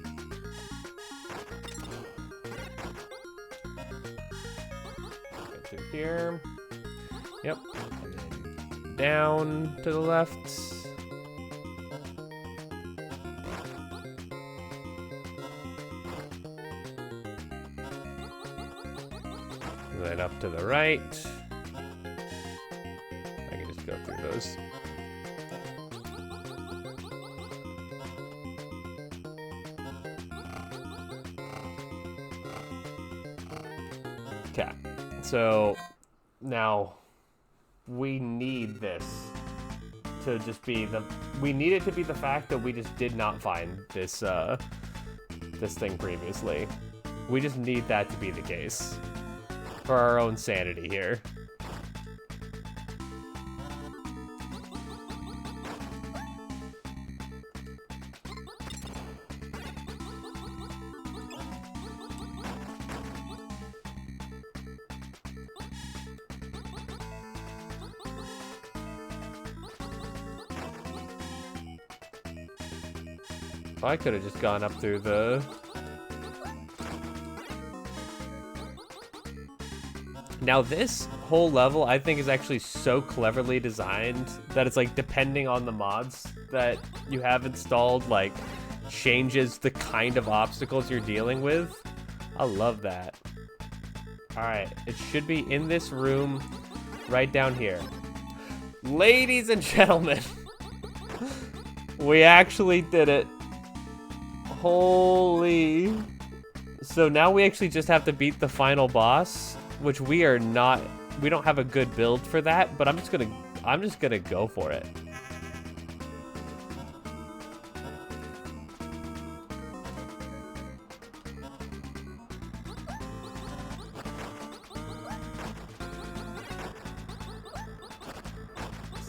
Get through here. Yep, and then down to the left. Then up to the right. I can just go through those. Okay, so now we need this to just be we need it to be the fact that we just did not find this this thing previously. We just need that to be the case. For our own sanity here. I could have just gone up through the... Now this whole level, I think, is actually so cleverly designed that it's like, depending on the mods that you have installed, like, changes the kind of obstacles you're dealing with. I love that. Alright, it should be in this room right down here. Ladies and gentlemen, we actually did it. Holy. So now we actually just have to beat the final boss, which we don't have a good build for that, but I'm just gonna go for it.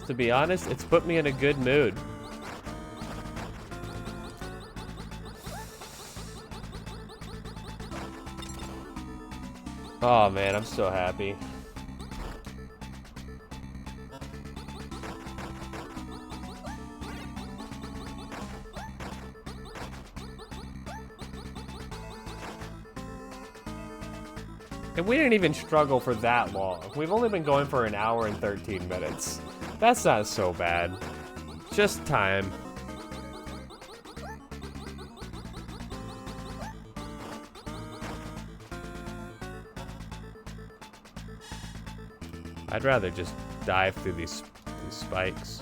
To be honest, it's put me in a good mood. Oh man, I'm so happy. And we didn't even struggle for that long. We've only been going for an hour and 13 minutes. That's not so bad. Just time. I'd rather just dive through these spikes.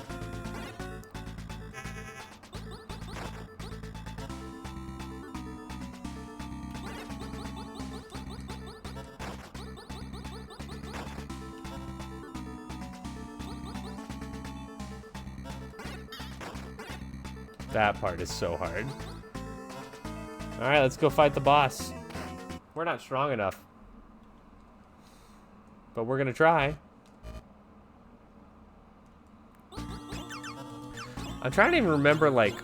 That part is so hard. Alright, let's go fight the boss. We're not strong enough. But we're gonna try. I'm trying to even remember, like,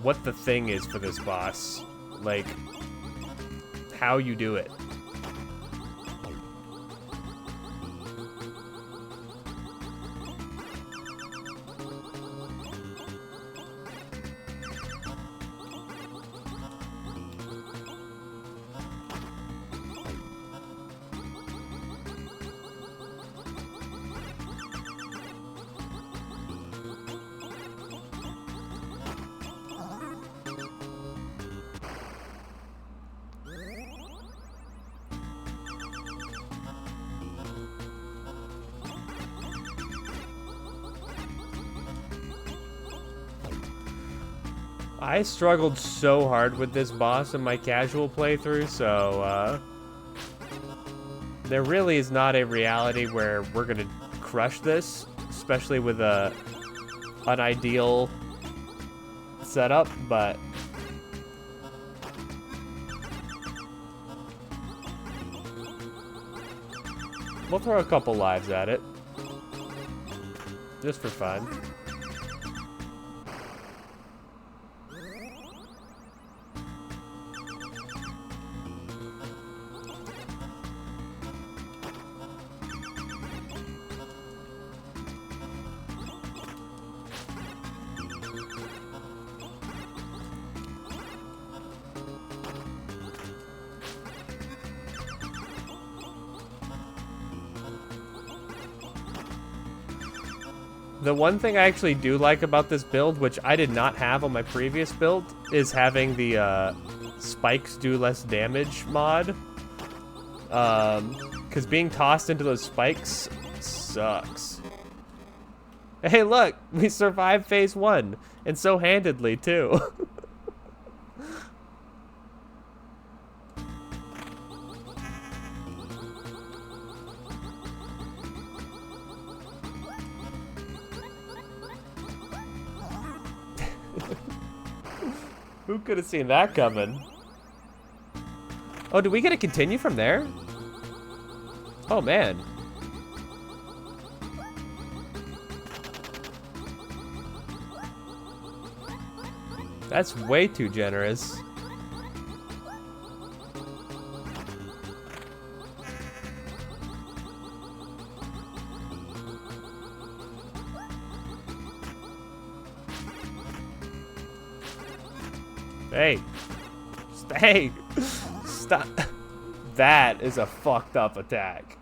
what the thing is for this boss. Like, how you do it. I struggled so hard with this boss in my casual playthrough, so there really is not a reality where we're gonna crush this, especially with an ideal setup, but we'll throw a couple lives at it, just for fun. The one thing I actually do like about this build, which I did not have on my previous build, is having the spikes do less damage mod. Because being tossed into those spikes sucks. Hey, look! We survived phase 1. And so handedly, too. Who could have seen that coming? Oh, do we get to continue from there? Oh, man. That's way too generous. Hey. Stay. Stop. That is a fucked up attack.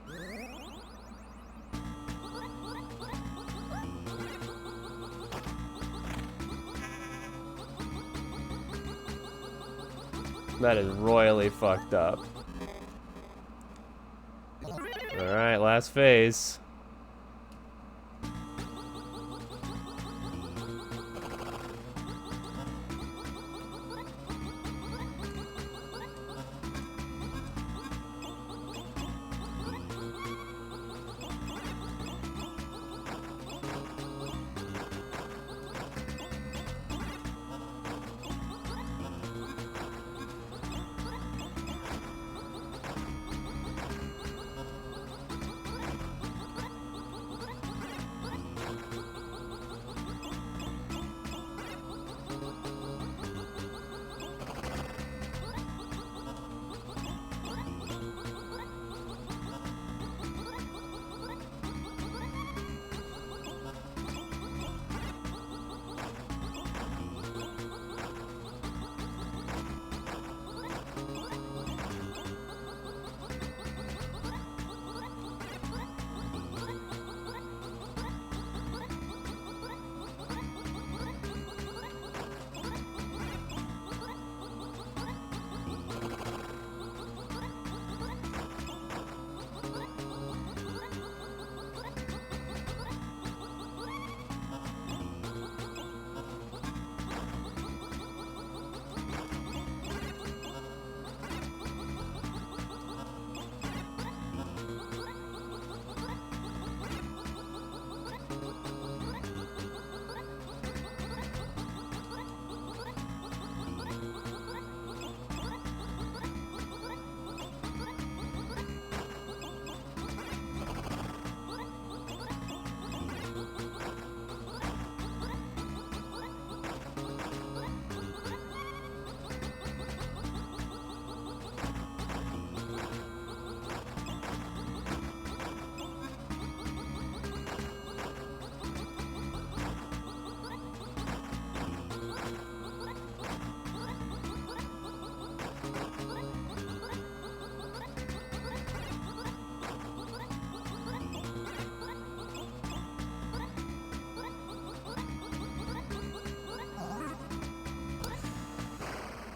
That is royally fucked up. Alright, last phase.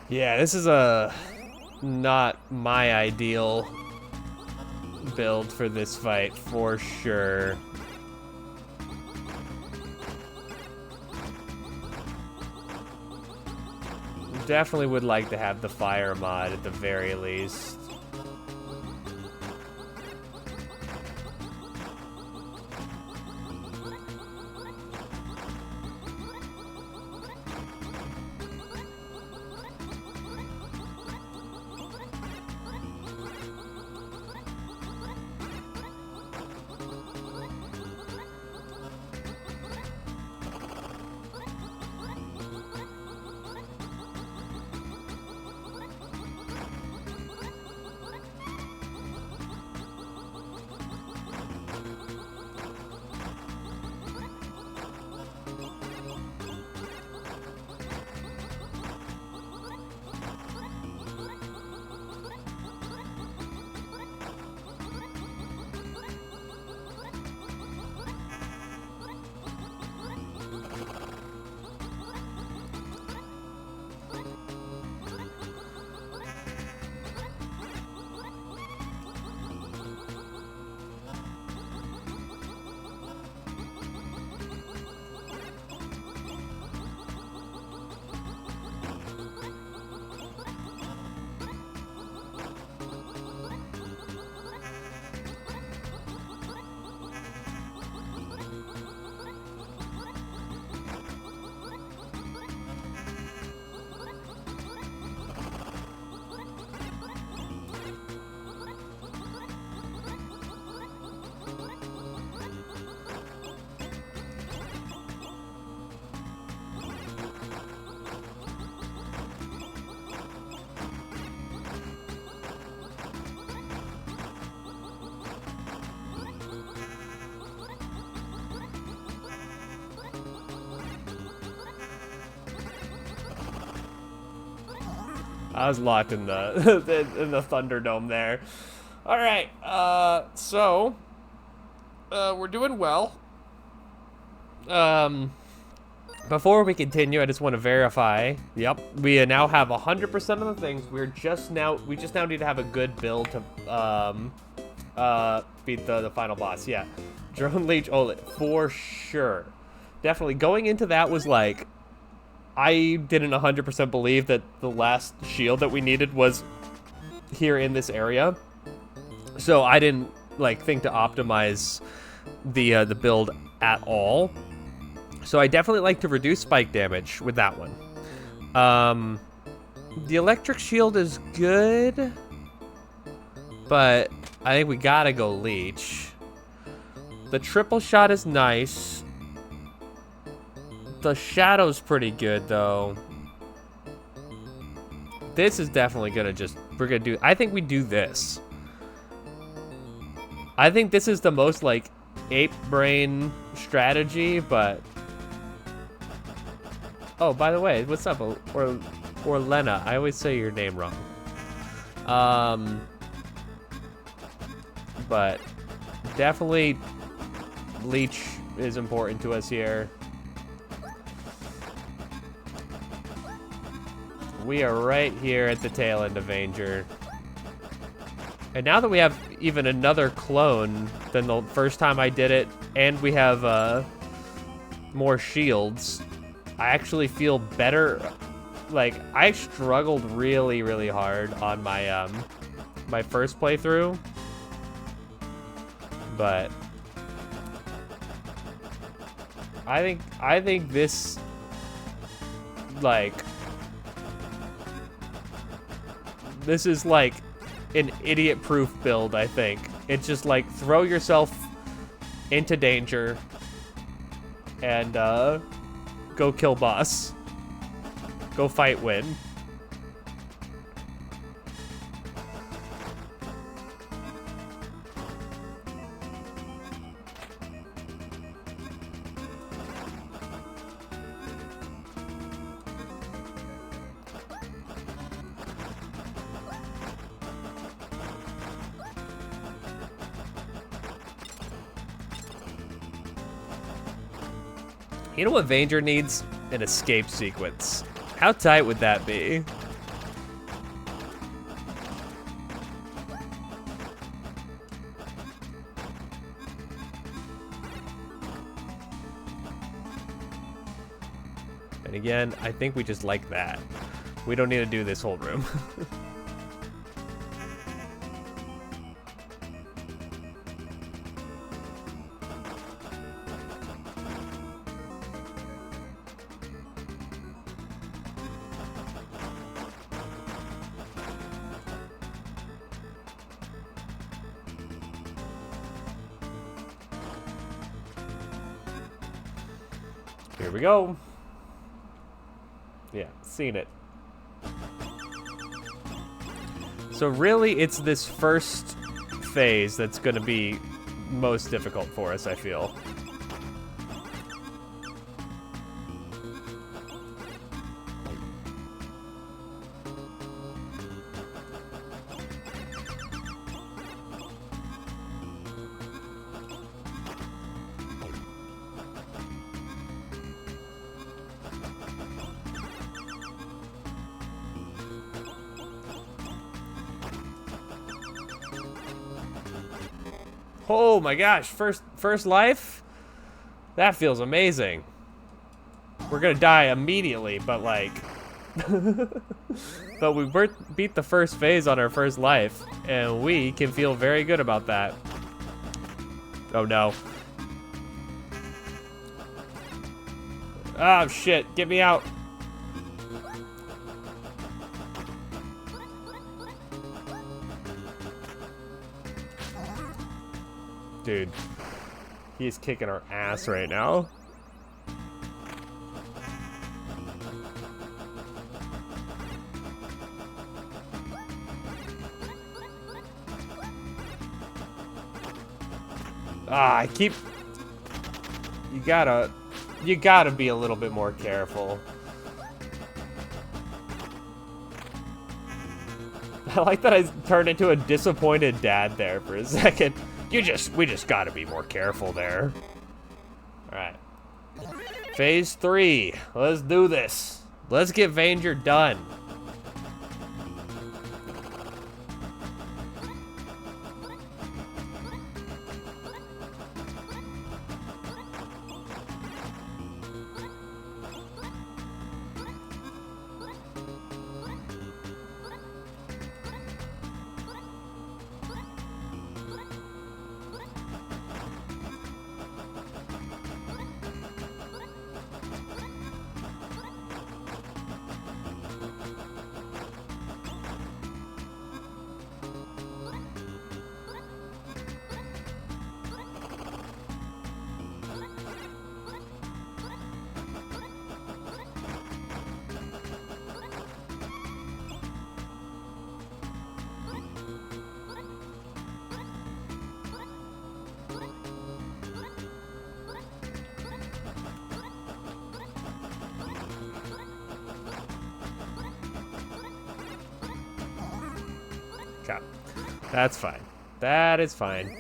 Yeah, this is not my ideal build for this fight, for sure. Definitely would like to have the fire mod at the very least. I was locked in the in the Thunderdome there. All right, so we're doing well. Before we continue, I just want to verify. Yep, we now have 100% of the things. We just now need to have a good build to beat the final boss. Yeah, drone leech Olet for sure. Definitely going into that was like, I didn't 100% believe that the last shield that we needed was here in this area, so I didn't like think to optimize the build at all. So I definitely like to reduce spike damage with that one. The electric shield is good, but I think we gotta go leech. The triple shot is nice. The shadow's pretty good though. This is definitely gonna I think we do this. I think this is the most like ape brain strategy, but oh, by the way, what's up, or Lena? I always say your name wrong. But definitely leech is important to us here. We are right here at the tail end of Vanger. And now that we have even another clone than the first time I did it, and we have more shields, I actually feel better. Like, I struggled really, really hard on my my first playthrough, but I think this, like, this is like an idiot-proof build. I think it's just like throw yourself into danger and go kill boss. Go fight win. You know what Vanger needs? An escape sequence. How tight would that be? And again, I think we just like that. We don't need to do this whole room. Here we go. Yeah, seen it. So really, it's this first phase that's going to be most difficult for us, I feel. Oh my gosh, first life? That feels amazing. We're gonna die immediately, but like... but we beat the first phase on our first life, and we can feel very good about that. Oh no. Oh shit, get me out. Dude, he's kicking our ass right now. Ah, you gotta be a little bit more careful. I like that I turned into a disappointed dad there for a second. We just gotta be more careful there. All right. Phase 3. Let's do this. Let's get Vanger done. Okay. That's fine. That is fine.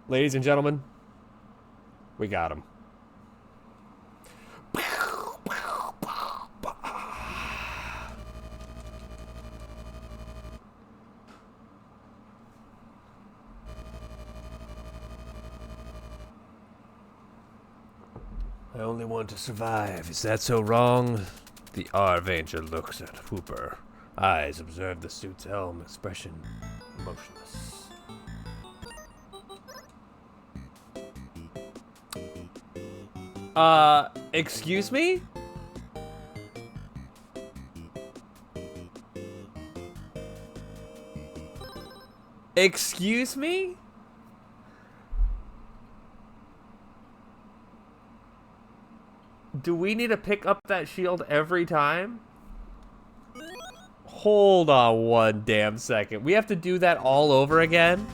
Ladies and gentlemen, we got him. I only want to survive. Is that so wrong? The Vanger looks at Hooper. Eyes observe the suit's helm, expression motionless. Excuse me? Excuse me? Do we need to pick up that shield every time? Hold on one damn second. We have to do that all over again?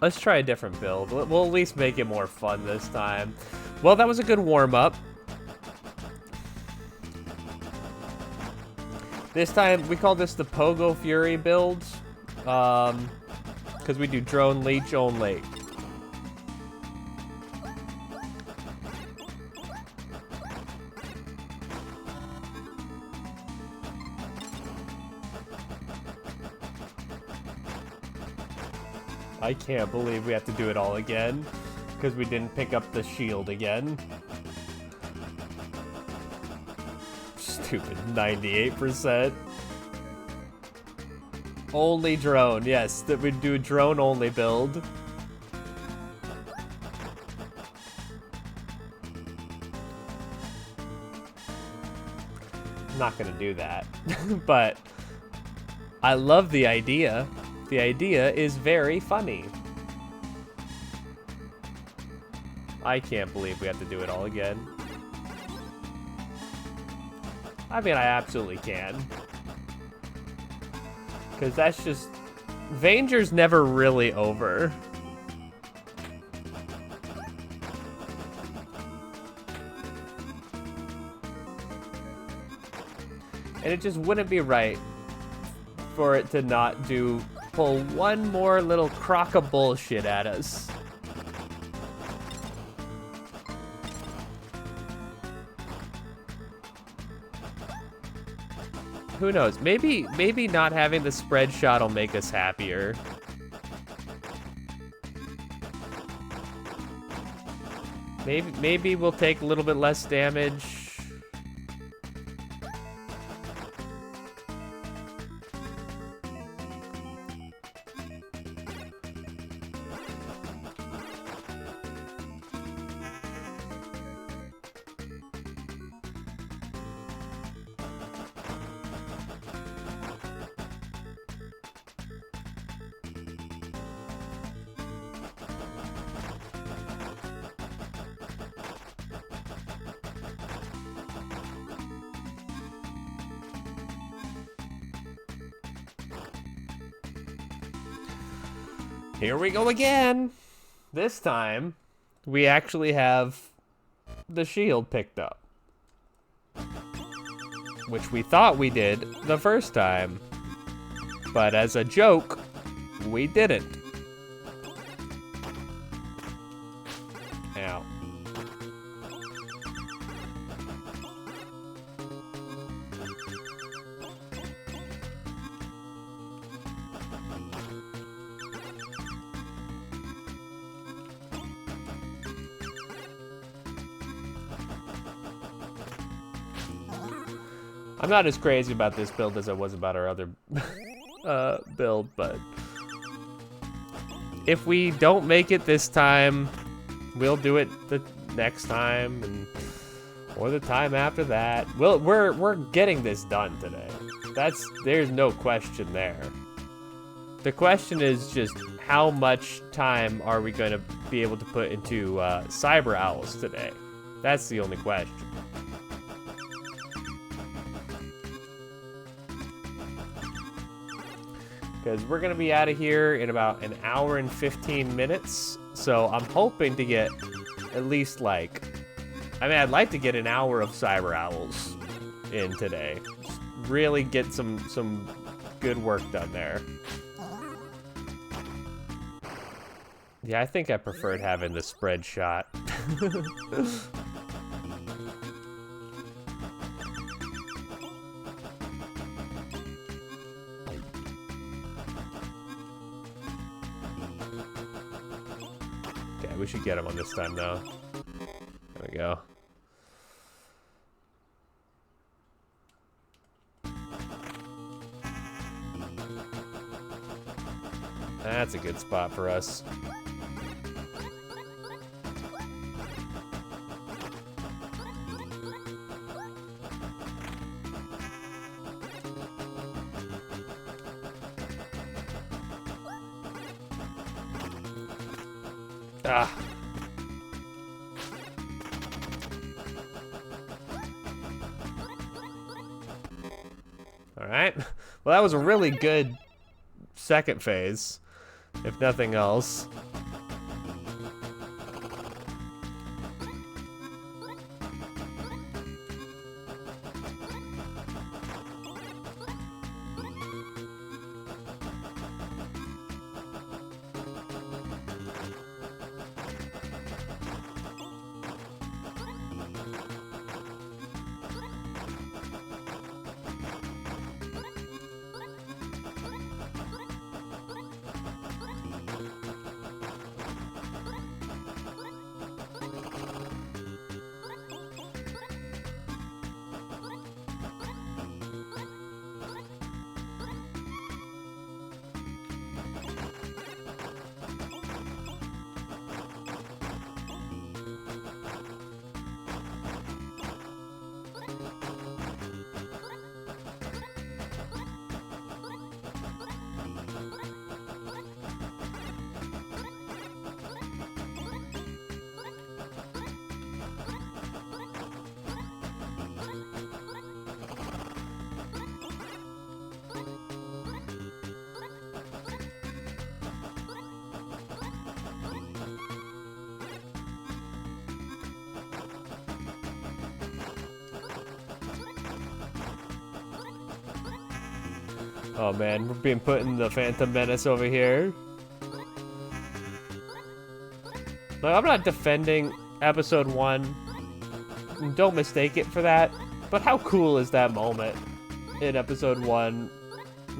Let's try a different build. We'll at least make it more fun this time. Well, that was a good warm-up. This time, we call this the Pogo Fury build. Because we do drone leech only. I can't believe we have to do it all again because we didn't pick up the shield again. Stupid 98%. Only drone, yes, that we do a drone only build. I'm not gonna do that. But I love the idea. The idea is very funny. I can't believe we have to do it all again. I mean, I absolutely can. Because that's just... Vaingers never really over. And it just wouldn't be right for it to not pull one more little crock of bullshit at us. Who knows? Maybe not having the spread shot will make us happier. Maybe we'll take a little bit less damage. Here we go again. This time, we actually have the shield picked up. Which we thought we did the first time. But as a joke, we didn't. Ow. I'm not as crazy about this build as I was about our other build, but if we don't make it this time, we'll do it the next time, or the time after that. We're getting this done today. There's no question there. The question is just how much time are we going to be able to put into Cyber Owls today? That's the only question. Because we're going to be out of here in about an hour and 15 minutes. So I'm hoping to get at least I'd like to get an hour of Cyber Owls in today. Just really get some good work done there. Yeah, I think I preferred having the spread shot. We should get him on this time, though. There we go. That's a good spot for us. Ah. All right. Well, that was a really good second phase, if nothing else. Oh man, we're being put in the Phantom Menace over here. Look, I'm not defending episode 1. Don't mistake it for that. But how cool is that moment in episode 1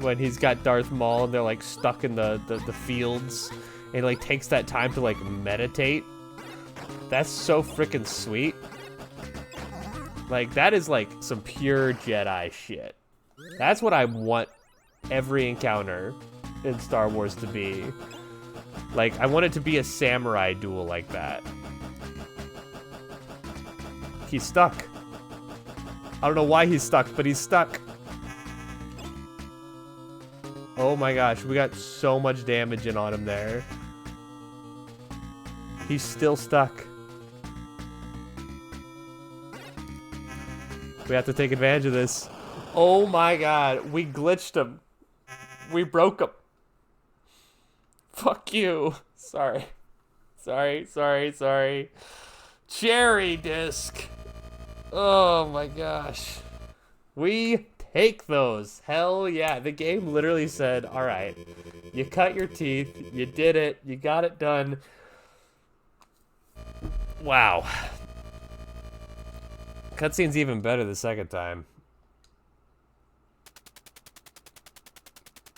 when he's got Darth Maul and they're like stuck in the fields and he like takes that time to like meditate? That's so freaking sweet. Like, that is like some pure Jedi shit. That's what I want every encounter in Star Wars to be. Like, I want it to be a samurai duel like that. He's stuck. I don't know why he's stuck, but he's stuck. Oh my gosh, we got so much damage in on him there. He's still stuck. We have to take advantage of this. Oh my god, we glitched him. We broke him. Fuck you. Sorry. Sorry. Cherry disc. Oh my gosh. We take those. Hell yeah. The game literally said, alright, you cut your teeth, you did it, you got it done. Wow. Cutscene's even better the second time.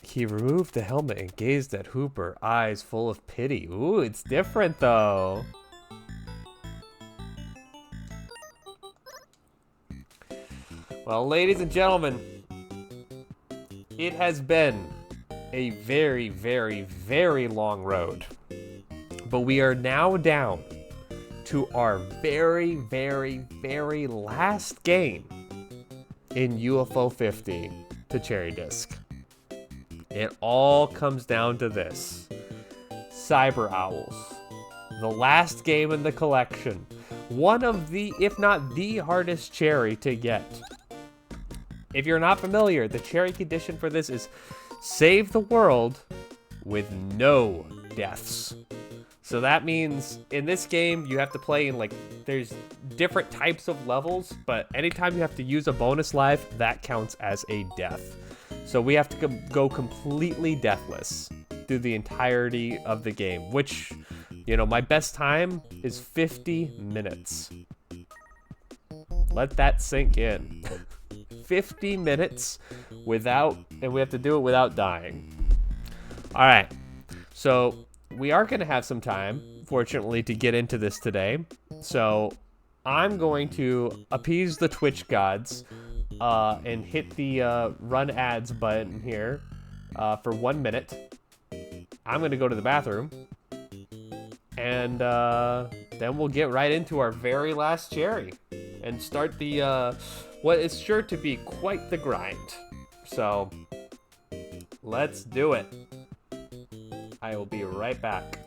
He removed the helmet and gazed at Hooper, eyes full of pity. Ooh, it's different though. Well, ladies and gentlemen, it has been a very, very, very long road. But we are now down to our very, very, very last game in UFO 50 to Cherry Disc. It all comes down to this. Cyber Owls. The last game in the collection. One of the, if not the hardest cherry to get. If you're not familiar, the cherry condition for this is save the world with no deaths. So that means in this game, you have to play in like, there's different types of levels, but anytime you have to use a bonus life, that counts as a death. So we have to go completely deathless through the entirety of the game, which, you know, my best time is 50 minutes. Let that sink in. 50 minutes without, and we have to do it without dying. All right, so we are going to have some time, fortunately, to get into this today. So I'm going to appease the Twitch gods and hit the run ads button here for 1 minute. I'm going to go to the bathroom. And then we'll get right into our very last cherry and start the what is sure to be quite the grind. So let's do it. I will be right back.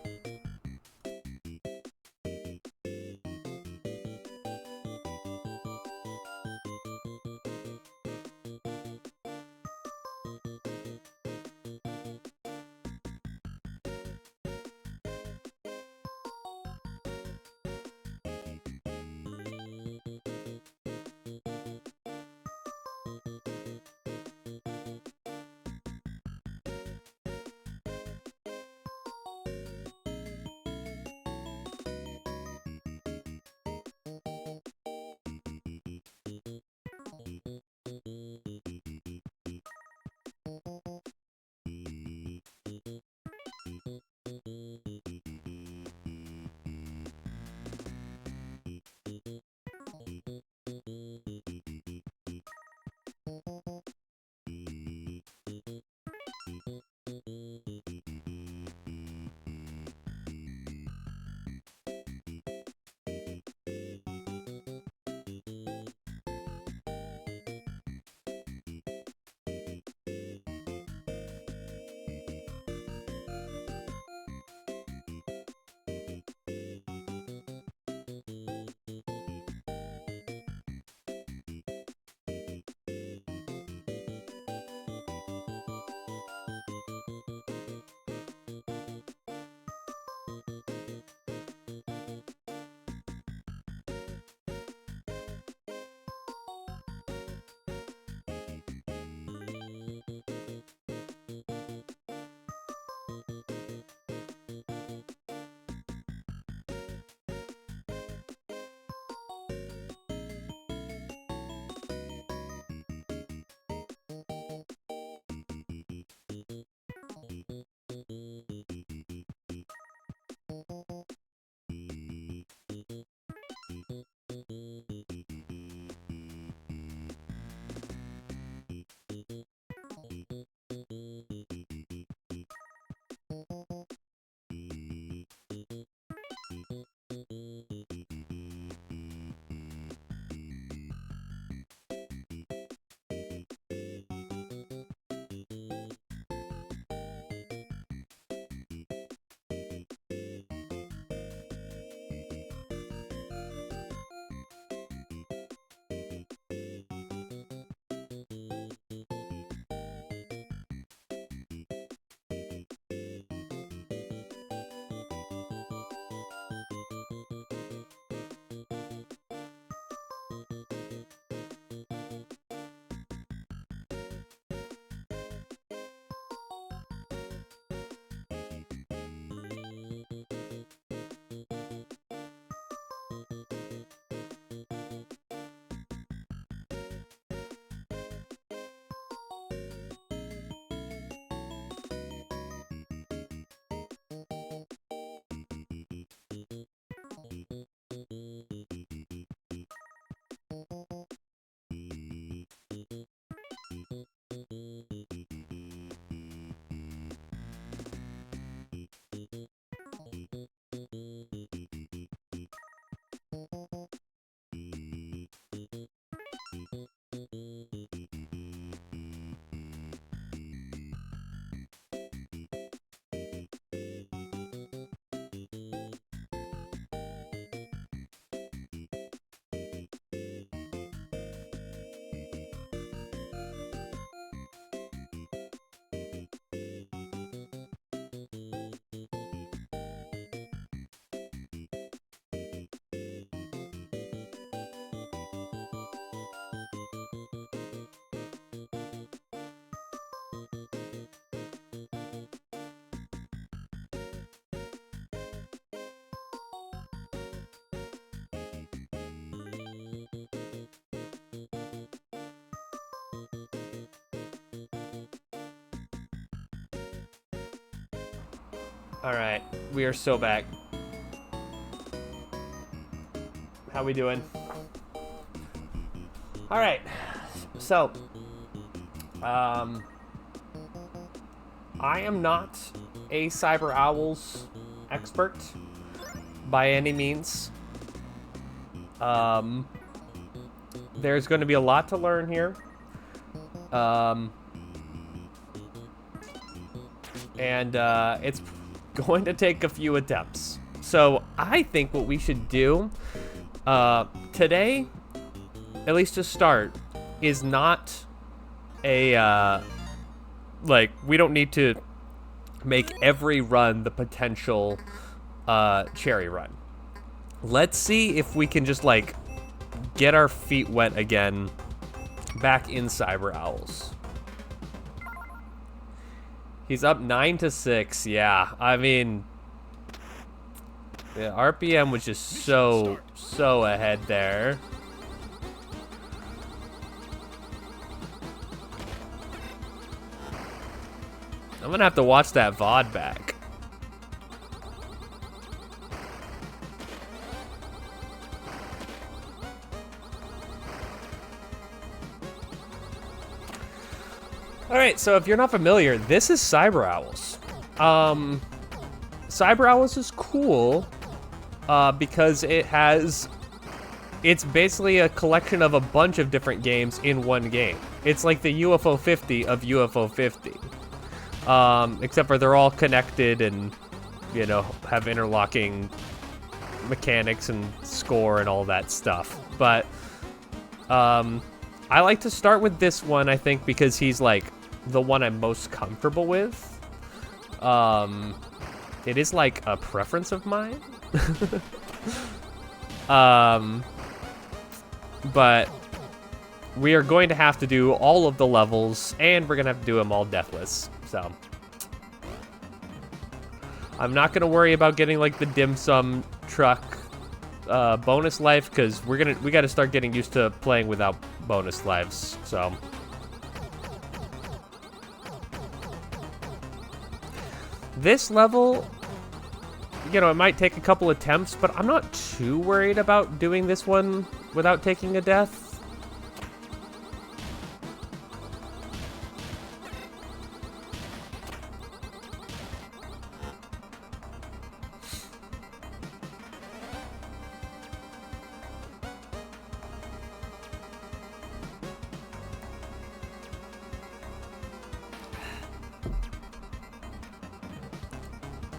All right, we are so back. How we doing? All right, so, I am not a Cyber Owls expert by any means. There's going to be a lot to learn here. It's going to take a few attempts. So I think what we should do today, at least to start, is not a like, we don't need to make every run the potential cherry run. Let's see if we can just like get our feet wet again back in Cyber Owls. He's up 9-6. Yeah, I mean, yeah, RPM was just so ahead there. I'm gonna have to watch that VOD back. Alright, so if you're not familiar, this is Cyber Owls. Cyber Owls is cool because it's basically a collection of a bunch of different games in one game. It's like the UFO 50 of UFO 50. Except for they're all connected and, you know, have interlocking mechanics and score and all that stuff. But I like to start with this one, I think, because he's like the one I'm most comfortable with. It is like a preference of mine. But we are going to have to do all of the levels, and we're gonna have to do them all deathless. So I'm not gonna worry about getting like the dim sum truck bonus life, because we got to start getting used to playing without bonus lives. So this level, you know, it might take a couple attempts, but I'm not too worried about doing this one without taking a death.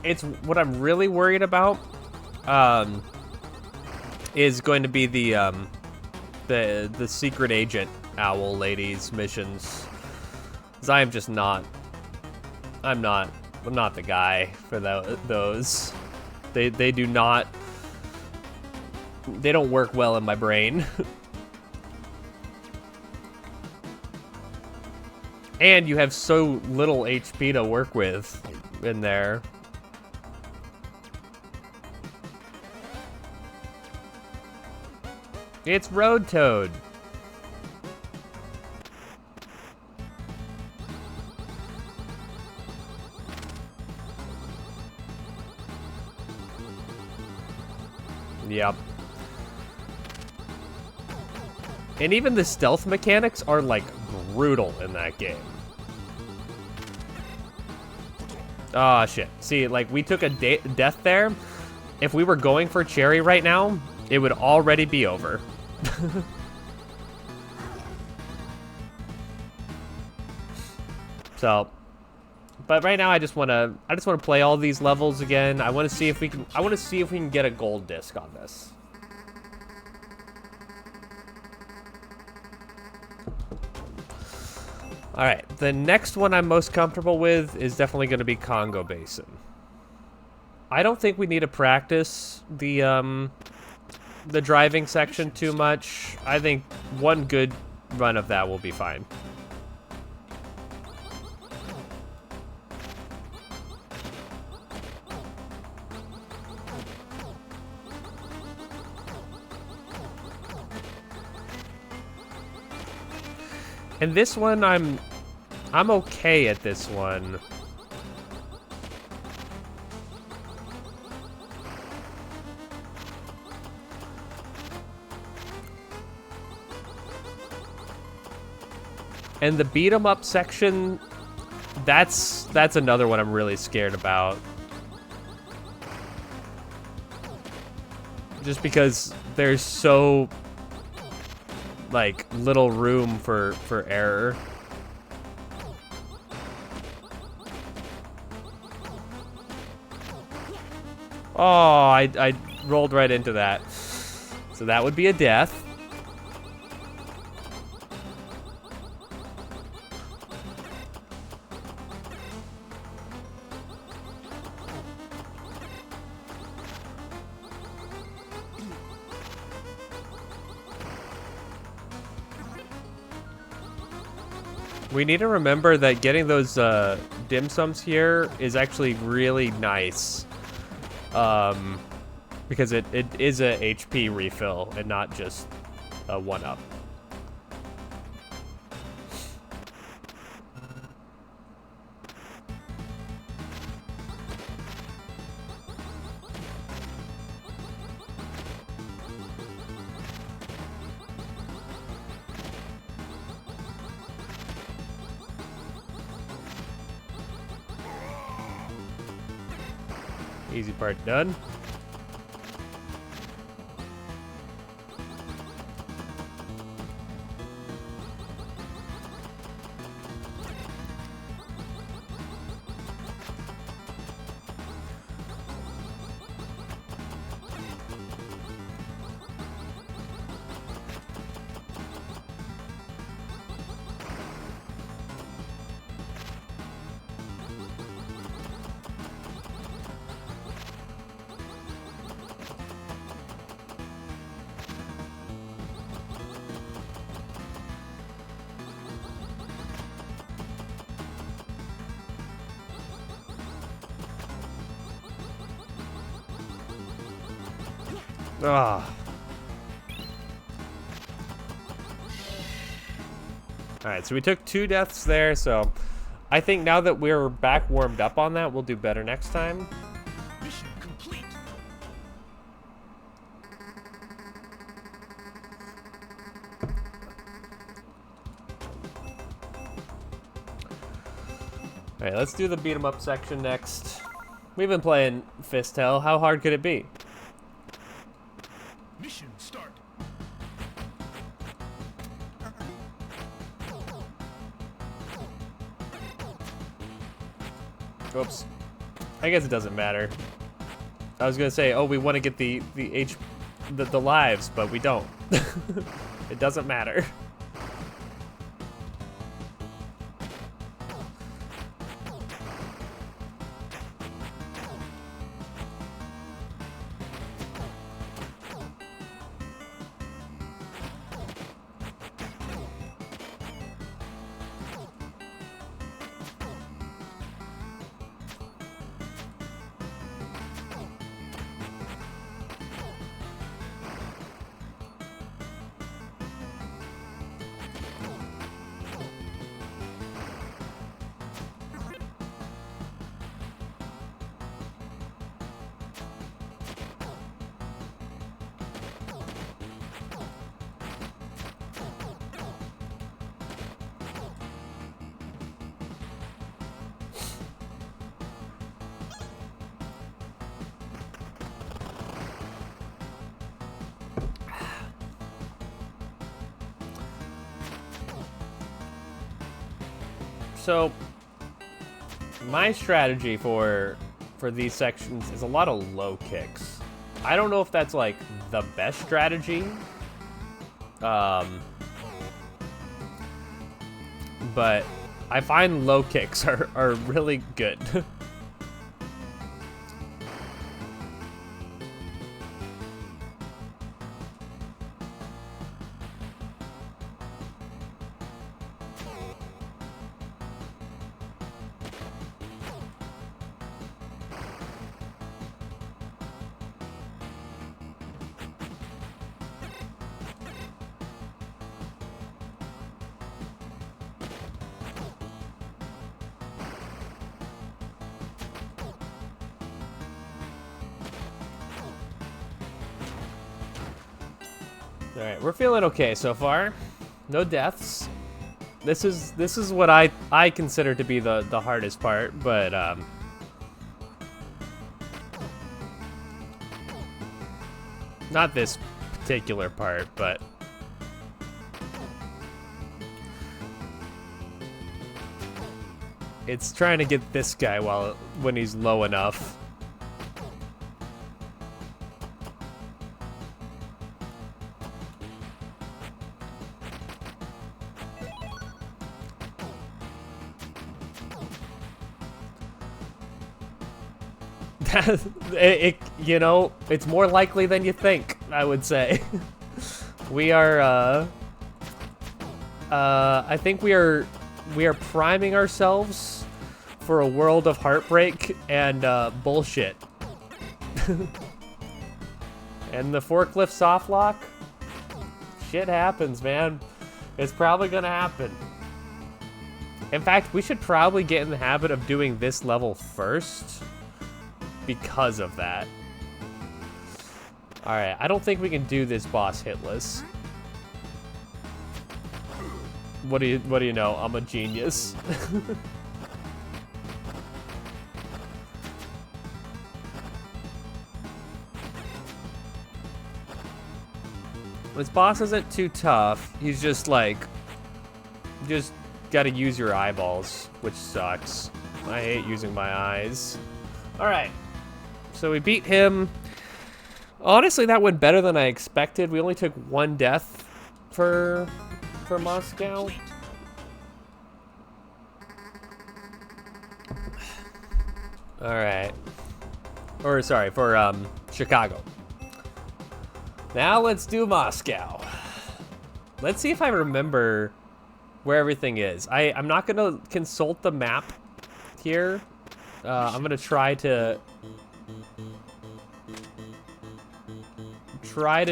It's what I'm really worried about is going to be the secret agent owl ladies missions. 'Cause I am just not. I'm not the guy for those. They do not. They don't work well in my brain. And you have so little HP to work with in there. It's Road Toad. Yep. And even the stealth mechanics are like brutal in that game. Oh shit. See, like we took a death there. If we were going for Cherry right now, it would already be over. So, but right now I just want to play all these levels again. I want to see if we can get a gold disc on this. All right, the next one I'm most comfortable with is definitely going to be Congo Basin. I don't think we need to practice the driving section too much. I think one good run of that will be fine. And this one, I'm okay at this one. And the beat 'em up section, that's another one I'm really scared about. Just because there's so like little room for error. Oh, I rolled right into that. So that would be a death. We need to remember that getting those dim sums here is actually really nice. Because it is a HP refill and not just a 1-up. Easy part done. Ah. Alright, so we took 2 deaths there, so I think now that we're back warmed up on that, we'll do better next time. Mission complete. Alright, let's do the beat 'em up section next. We've been playing Fistel. How hard could it be? Mission start. Oops. I guess it doesn't matter. I was gonna say, oh, we want to get the lives, but we don't. It doesn't matter. So, my strategy for these sections is a lot of low kicks. I don't know if that's like the best strategy, but I find low kicks are really good. All right, we're feeling okay so far. No deaths. This is what I consider to be the hardest part, but not this particular part, but it's trying to get this guy when he's low enough. You know, it's more likely than you think, I would say. We are, I think we are priming ourselves for a world of heartbreak and, bullshit. And the forklift soft lock? Shit happens, man. It's probably gonna happen. In fact, we should probably get in the habit of doing this level first. Because of that. Alright, I don't think we can do this boss hitless. What do you know? I'm a genius. This boss isn't too tough. He's just like, just gotta use your eyeballs, which sucks. I hate using my eyes. Alright. So we beat him. Honestly, that went better than I expected. We only took one death for Moscow. All right. Or sorry, for Chicago. Now let's do Moscow. Let's see if I remember where everything is. I'm not gonna consult the map here. I'm gonna try to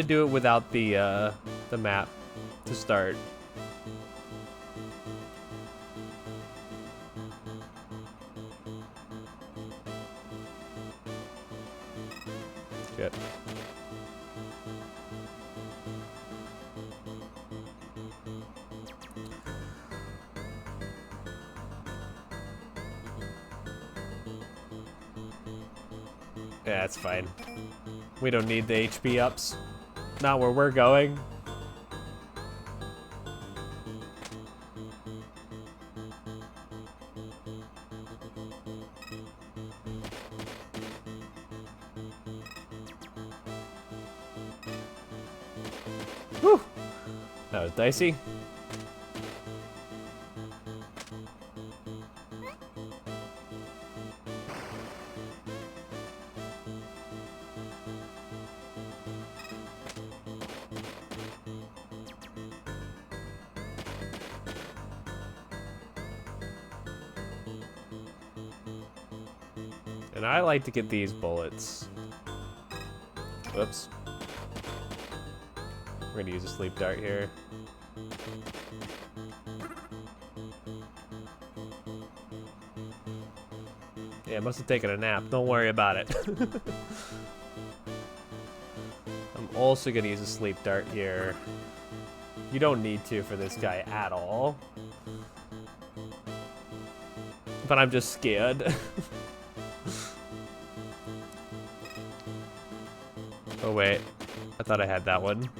do it without the map to start. Shit. Yeah, it's fine. We don't need the HP ups. Not where we're going. Whew. That was dicey. And I like to get these bullets. Whoops. We're gonna use a sleep dart here. Yeah, I must have taken a nap. Don't worry about it. I'm also gonna use a sleep dart here. You don't need to for this guy at all. But I'm just scared. Oh wait, I thought I had that one.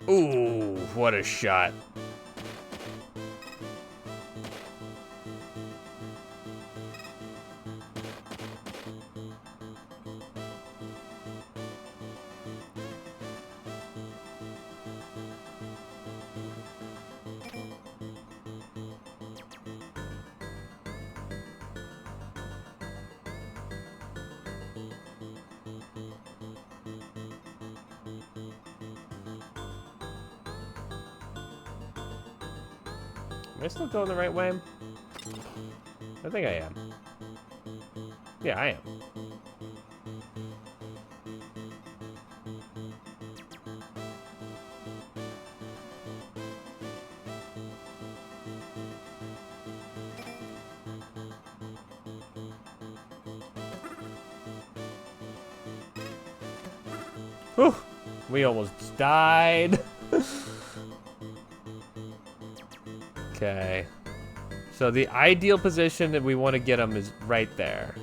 Ooh, what a shot. Am I still going the right way? I think I am. Yeah, I am. Whew, we almost died. Okay. So the ideal position that we want to get them is right there.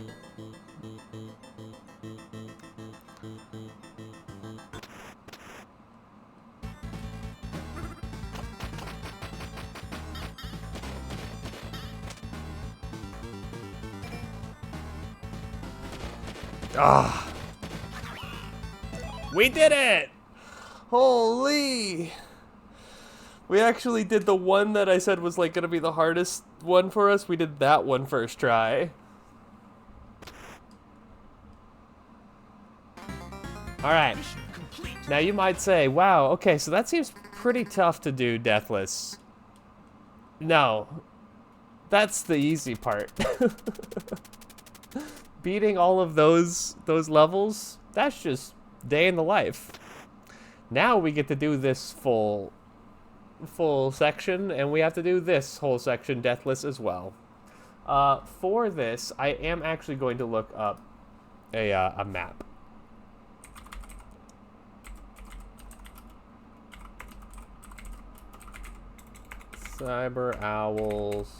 Ah. We did it! Holy! We actually did the one that I said was like gonna be the hardest one for us. We did that one first try. Alright. Mission complete. Now you might say, wow, okay, so that seems pretty tough to do, Deathless. No. That's the easy part. Beating all of those levels, that's just day in the life. Now we get to do this full section, and we have to do this whole section Deathless as well. For this, I am actually going to look up a map. Cyber Owls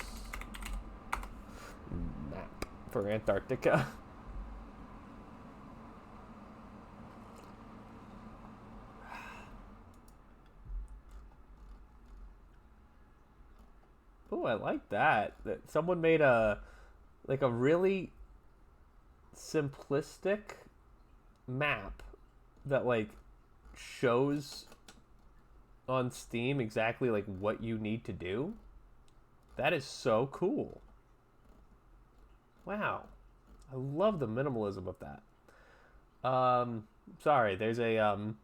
map for Antarctica. Oh, I like that. That someone made a really simplistic map that like shows on Steam exactly like what you need to do. That is so cool. Wow. I love the minimalism of that. Sorry, there's a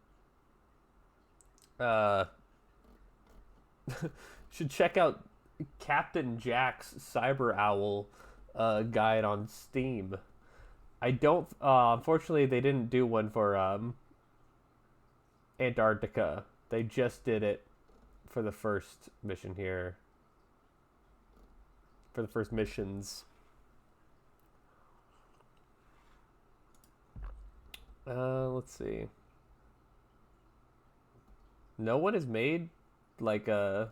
should check out Captain Jack's Cyber Owl guide on Steam. I don't unfortunately they didn't do one for Antarctica. They just did it for the first mission here. For the first missions. Let's see. No one has made like a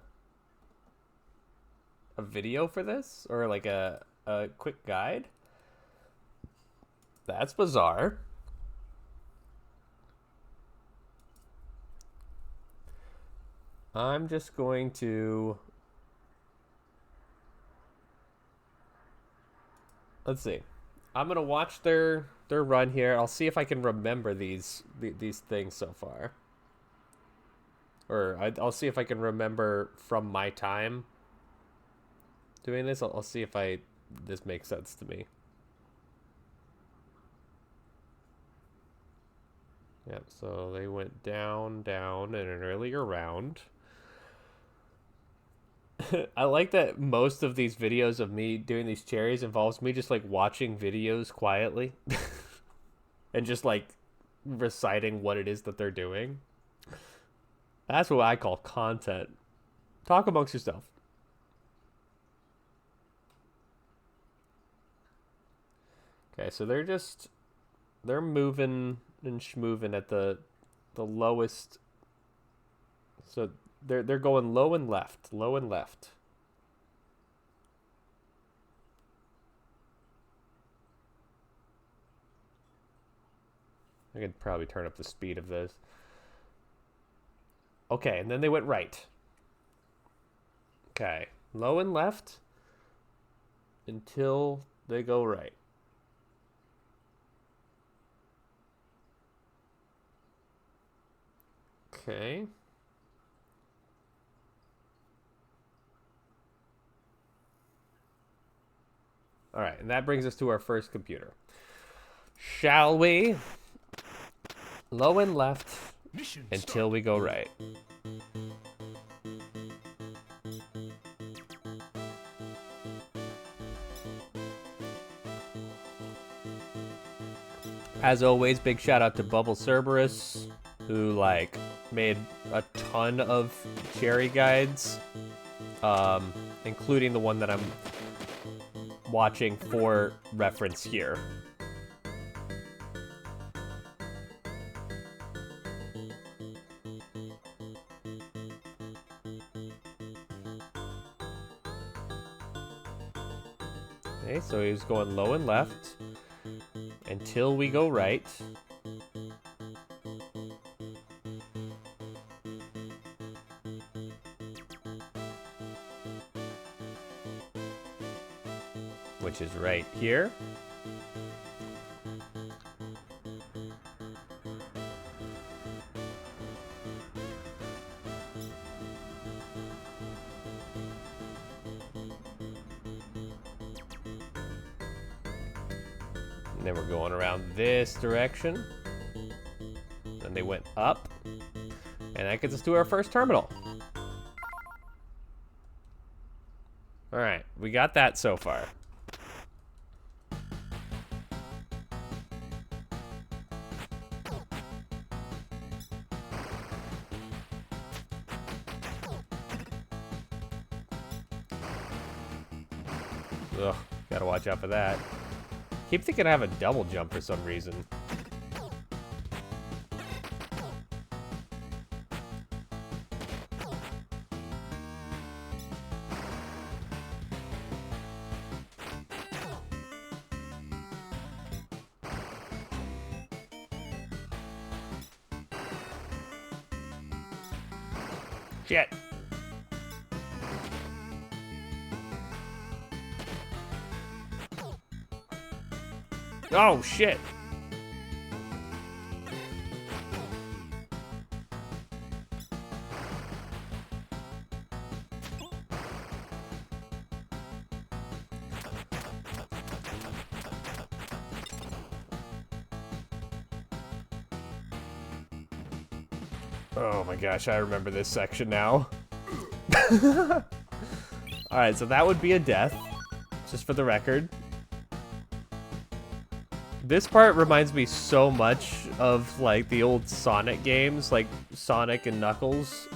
video for this or like a quick guide. That's bizarre. I'm just going to let's see. I'm gonna watch their run here. I'll see if I can remember these things so far, or I'll see if I can remember from my time doing this. I'll see if this makes sense to me. Yep. So they went down in an earlier round. I like that most of these videos of me doing these cherries involves me just like watching videos quietly and just like reciting what it is that they're doing. That's what I call content. Talk amongst yourself. Okay, so they're moving and schmoving at the lowest. So they're going low and left. I could probably turn up the speed of this. Okay, and then they went right. Okay, low and left until they go right. Okay. All right, and that brings us to our first computer. Shall we? Low and left Mission until we go right. As always, big shout out to Bubble Cerberus, who like made a ton of cherry guides, including the one that I'm watching for reference here. Okay, so he's going low and left until we go right. Which is right here. And then we're going around this direction. Then they went up. And that gets us to our first terminal. Alright, we got that so far. Ugh, gotta watch out for that. Keep thinking I have a double jump for some reason. Shit. Oh, shit. Oh my gosh, I remember this section now. Alright, so that would be a death, just for the record. This part reminds me so much of, like, the old Sonic games, like Sonic and Knuckles.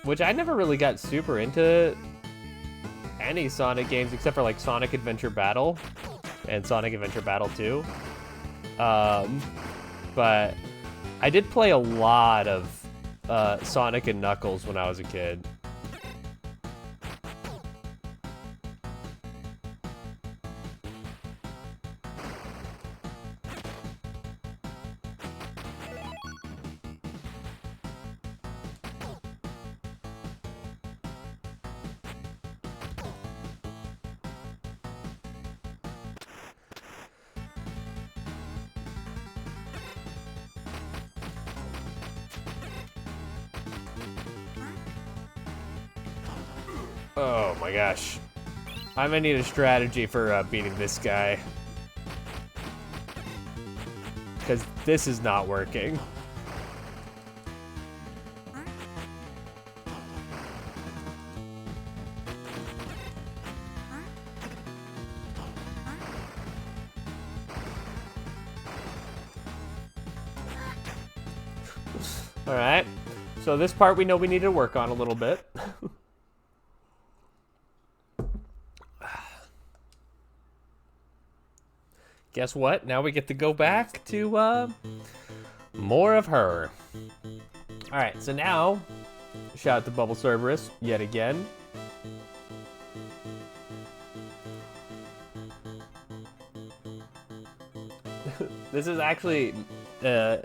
Which I never really got super into any Sonic games except for, like, Sonic Adventure Battle and Sonic Adventure Battle 2. But I did play a lot of Sonic and Knuckles when I was a kid. Oh my gosh. I might need a strategy for beating this guy. Because this is not working. Alright. So this part we know we need to work on a little bit. Guess what? Now we get to go back to more of her. Alright, so now, shout out to Bubble Cerberus yet again. This is actually a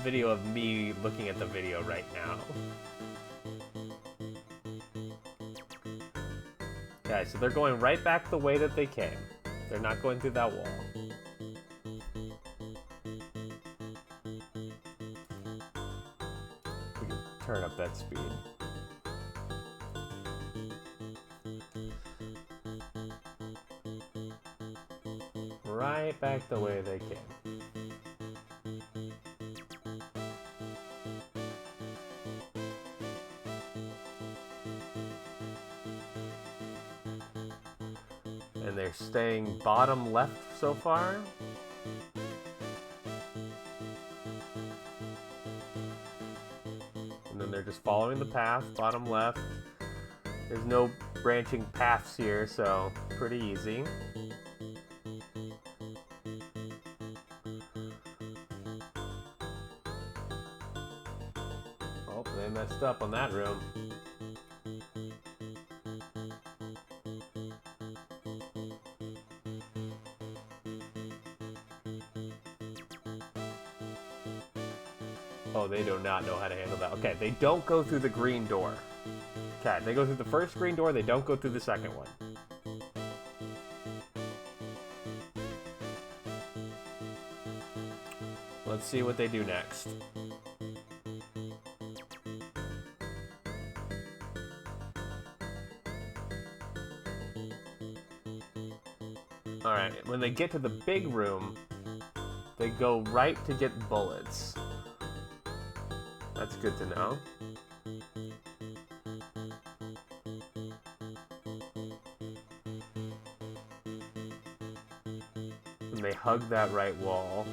video of me looking at the video right now. Okay, so they're going right back the way that they came. They're not going through that wall. We can turn up that speed. Right back the way they came. And they're staying bottom left so far. And then they're just following the path, bottom left. There's no branching paths here, so pretty easy. they messed up on that room. Oh, they do not know how to handle that. Okay, they don't go through the green door. Okay, they go through the first green door, they don't go through the second one. Let's see what they do next. Alright, when they get to the big room, they go right to get bullets. That's good to know. And they hug that right wall.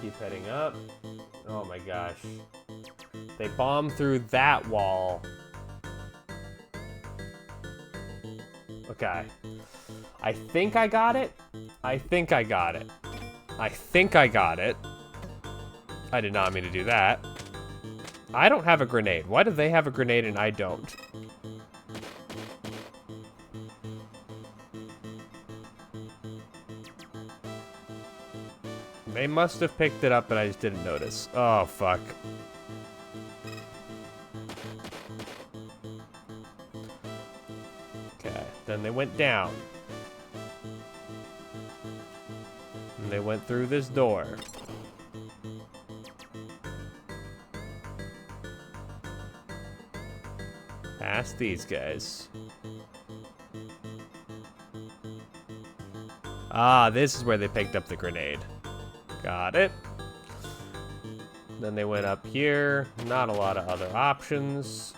Keep heading up. Oh my gosh. They bomb through that wall. Okay. I think I got it. I think I got it. I think I got it. I did not mean to do that. I don't have a grenade. Why do they have a grenade and I don't? They must have picked it up and I just didn't notice. Oh, fuck. Okay, then they went down. And they went through this door. Past these guys. Ah, this is where they picked up the grenade. Got it. Then they went up here. Not a lot of other options.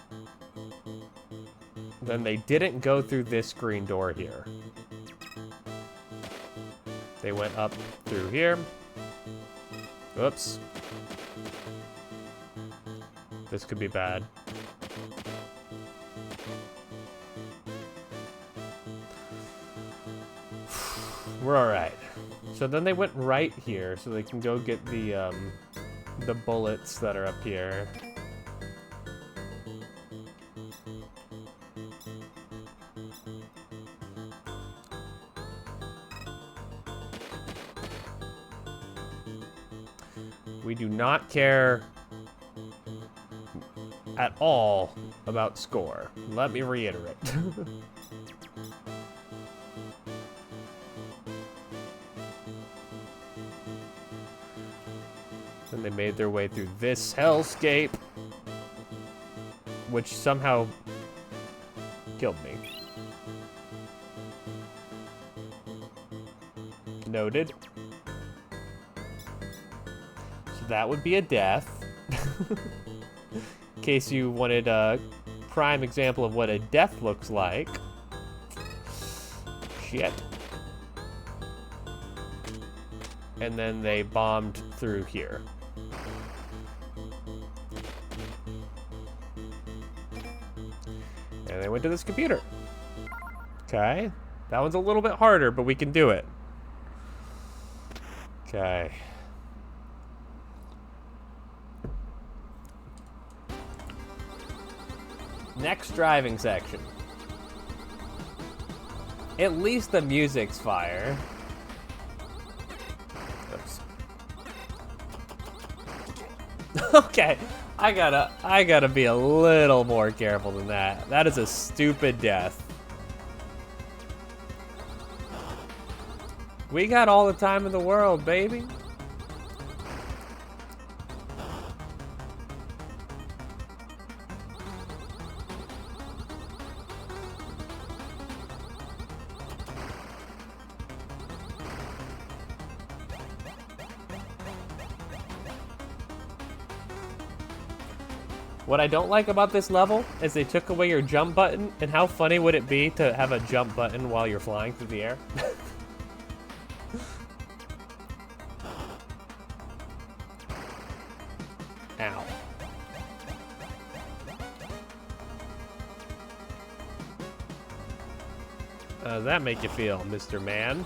Then they didn't go through this green door here. They went up through here. Oops. This could be bad. We're all right. So then they went right here, so they can go get the bullets that are up here. We do not care at all about score. Let me reiterate. And they made their way through this hellscape, which somehow killed me. Noted. So that would be a death. In case you wanted a prime example of what a death looks like. Shit. And then they bombed through here. And they went to this computer. Okay. That one's a little bit harder, but we can do it. Okay. Next driving section. At least the music's fire. Oops. Okay. I gotta be a little more careful than that. That is a stupid death. We got all the time in the world, baby. What I don't like about this level is they took away your jump button, and how funny would it be to have a jump button while you're flying through the air? Ow. How does that make you feel, Mr. Man?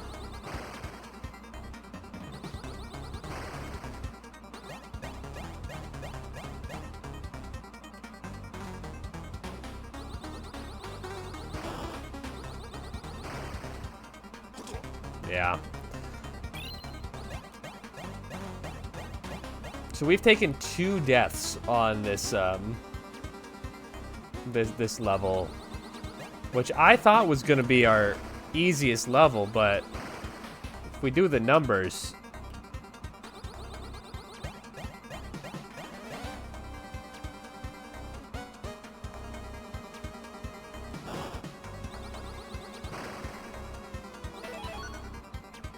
Yeah. So we've taken 2 deaths on this this level, which I thought was gonna be our easiest level, but if we do the numbers,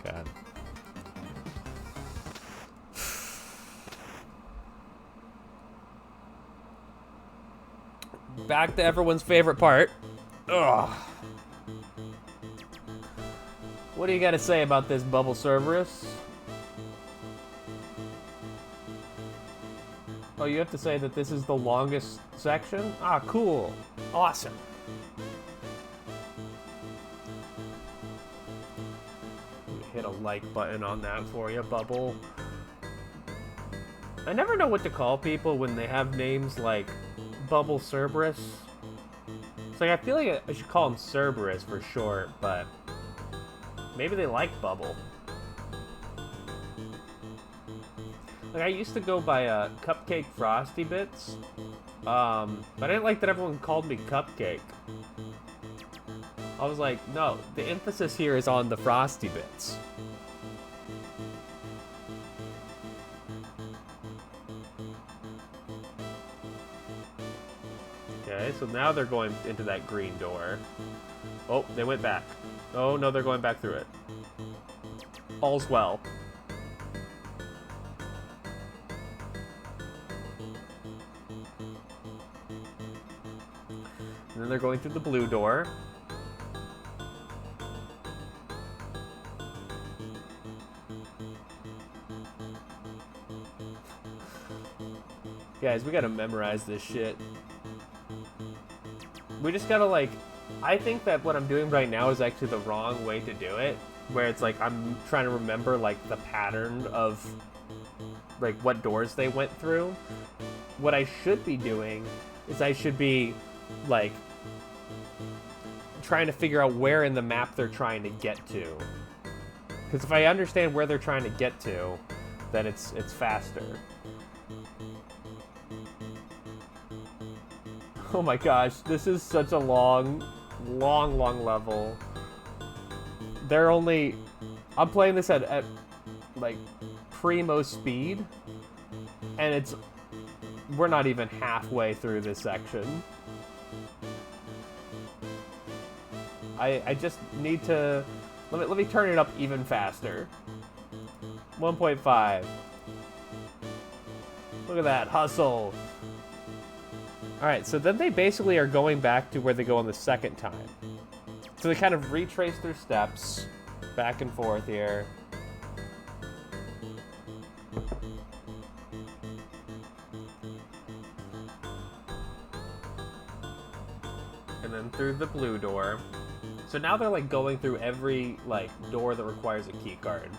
God. Back to everyone's favorite part. Ugh. What do you got to say about this bubble Cerberus? Oh, you have to say that this is the longest section? Ah, cool. Awesome. Hit a like button on that for you, Bubble. I never know what to call people when they have names like Bubble Cerberus. It's like, I feel like I should call him Cerberus for short, but maybe they like Bubble. Like, I used to go by Cupcake Frosty Bits, but I didn't like that everyone called me Cupcake. I was like, no, the emphasis here is on the Frosty Bits. Okay, so now they're going into that green door. Oh, they went back. Oh, no, they're going back through it. All's well. And then they're going through the blue door. Guys, we gotta memorize this shit. We just gotta, like, I think that what I'm doing right now is actually the wrong way to do it. Where it's like, I'm trying to remember, like, the pattern of, like, what doors they went through. What I should be doing is I should be, like, trying to figure out where in the map they're trying to get to. Because if I understand where they're trying to get to, then it's faster. Oh my gosh, this is such a long level. They're only... I'm playing this at like, primo speed. And it's... We're not even halfway through this section. I just need to... Let me turn it up even faster. 1.5. Look at that, hustle. Alright, so then they basically are going back to where they go on the second time. So they kind of retrace their steps, back and forth here. And then through the blue door. So now they're like going through every like door that requires a key card.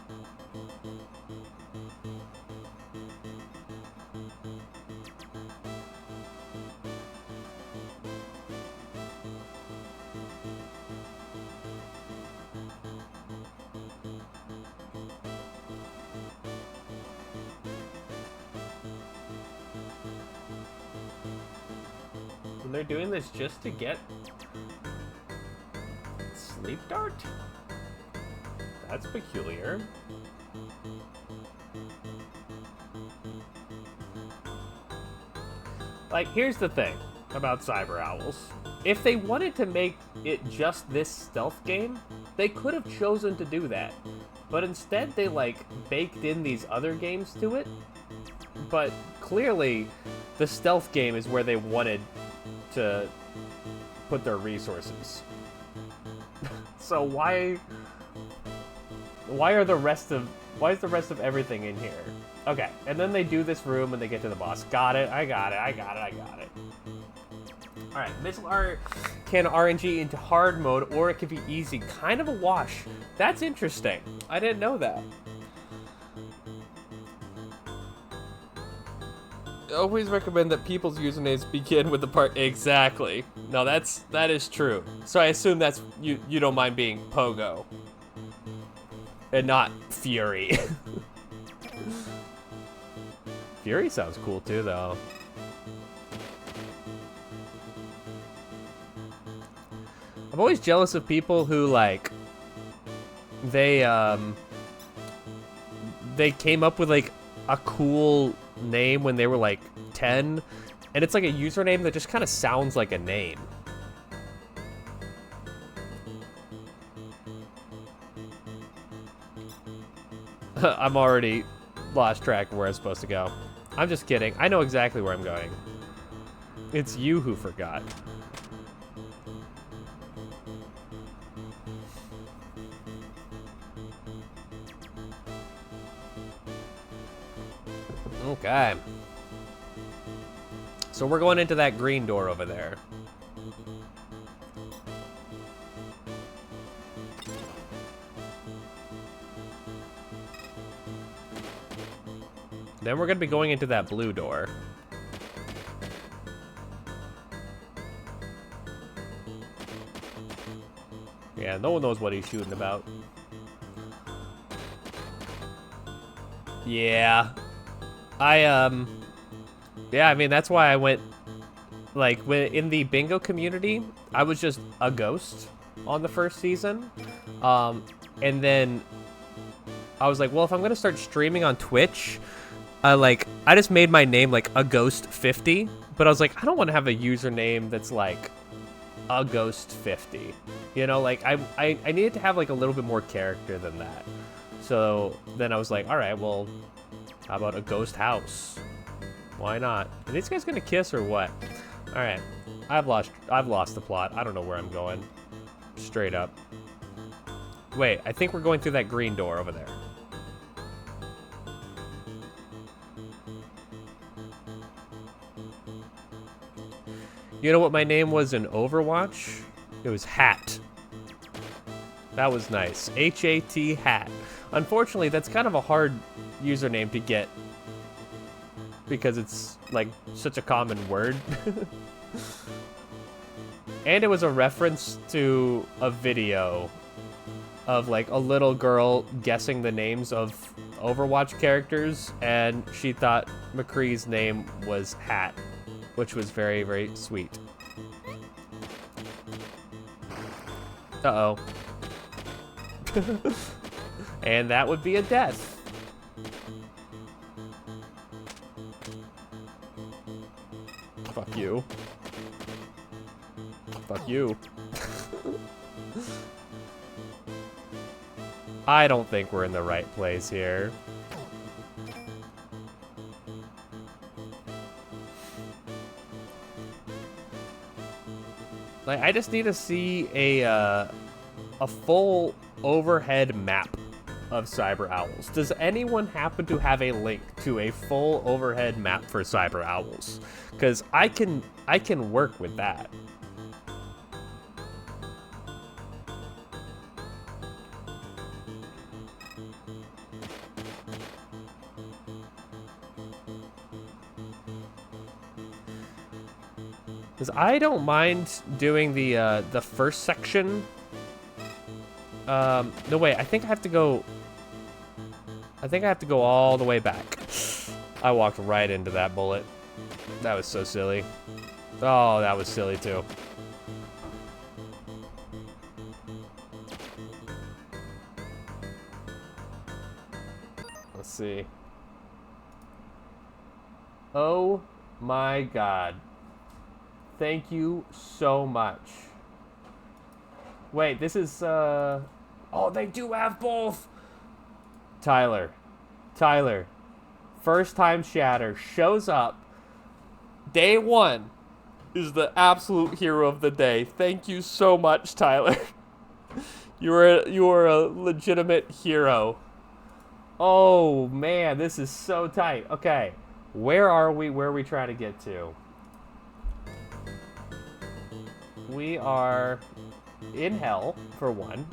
And they're doing this just to get Sleep Dart? That's peculiar. Like, here's the thing about Cyber Owls. If they wanted to make it just this stealth game, they could have chosen to do that. But instead, they, like, baked in these other games to it. But clearly, the stealth game is where they wanted to put their resources. So why is the rest of everything in here? Okay, and then they do this room and they get to the boss. Got it, I got it. All right, missile art can RNG into hard mode, or it could be easy. Kind of a wash. That's interesting. I didn't know that. Always recommend that people's usernames begin with the part exactly. No, that is true. So I assume that's you don't mind being Pogo and not Fury. Fury sounds cool too, though. I'm always jealous of people who like they came up with like a cool name when they were like 10, and it's like a username that just kind of sounds like a name. I'm already lost track of where I'm supposed to go. I'm just kidding. I know exactly where I'm going. It's you who forgot. Okay. So we're going into that green door over there. Then we're going to be going into that blue door. Yeah, no one knows what he's shooting about. Yeah. Yeah, I mean, that's why I went, like, when in the bingo community, I was just a ghost on the first season. And then I was like, well, if I'm going to start streaming on Twitch, I just made my name, like, a ghost 50. But I was like, I don't want to have a username that's, like, a ghost 50. You know, like, I needed to have, like, a little bit more character than that. So then I was like, all right, well, how about a ghost house? Why not? Are these guys gonna kiss or what? All right, I've lost the plot. I don't know where I'm going. Straight up. Wait, I think we're going through that green door over there. You know what my name was in Overwatch? It was Hat. That was nice. H-A-T, Hat. Unfortunately, that's kind of a hard username to get because it's, like, such a common word. And it was a reference to a video of, like, a little girl guessing the names of Overwatch characters, and she thought McCree's name was Hat, which was very, very sweet. Uh-oh. And that would be a death. Fuck you. Fuck you. I don't think we're in the right place here. Like, I just need to see a full overhead map of Cyber Owls. Does anyone happen to have a link to a full overhead map for Cyber Owls? Because I can work with that. Because I don't mind doing the first section. No, wait, I think I have to go all the way back. I walked right into that bullet. That was so silly. Oh, that was silly too. Let's see. Oh my God. Thank you so much. Wait, this is, oh, they do have both! Tyler. First time Shatter shows up. Day one is the absolute hero of the day. Thank you so much, Tyler. You are a legitimate hero. Oh, man, this is so tight. Okay, where are we? Where are we trying to get to? we are in hell, for one.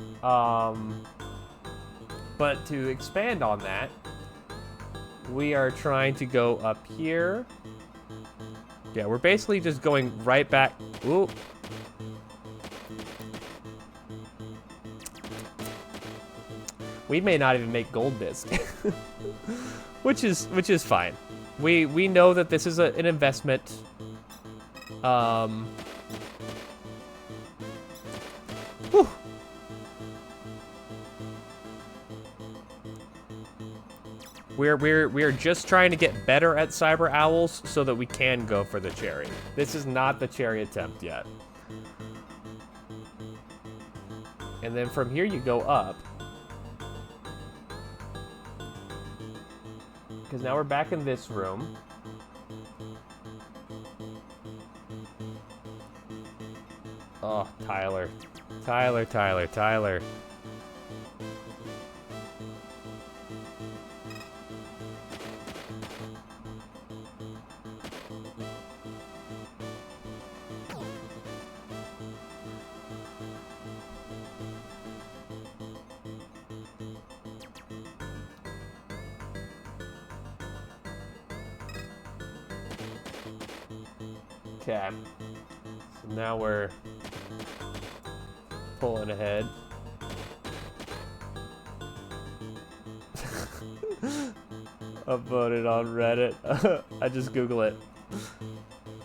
But to expand on that, we are trying to go up here. Yeah, we're basically just going right back. Ooh. We may not even make gold disc, which is fine. We know that this is an investment. Whew. We're just trying to get better at cyber owls so that we can go for the cherry. This is not the cherry attempt yet. And then from here you go up. Because now we're back in this room. Oh, Tyler. Tyler. Okay. So now we're pulling ahead. Upvoted on Reddit. I just Google it.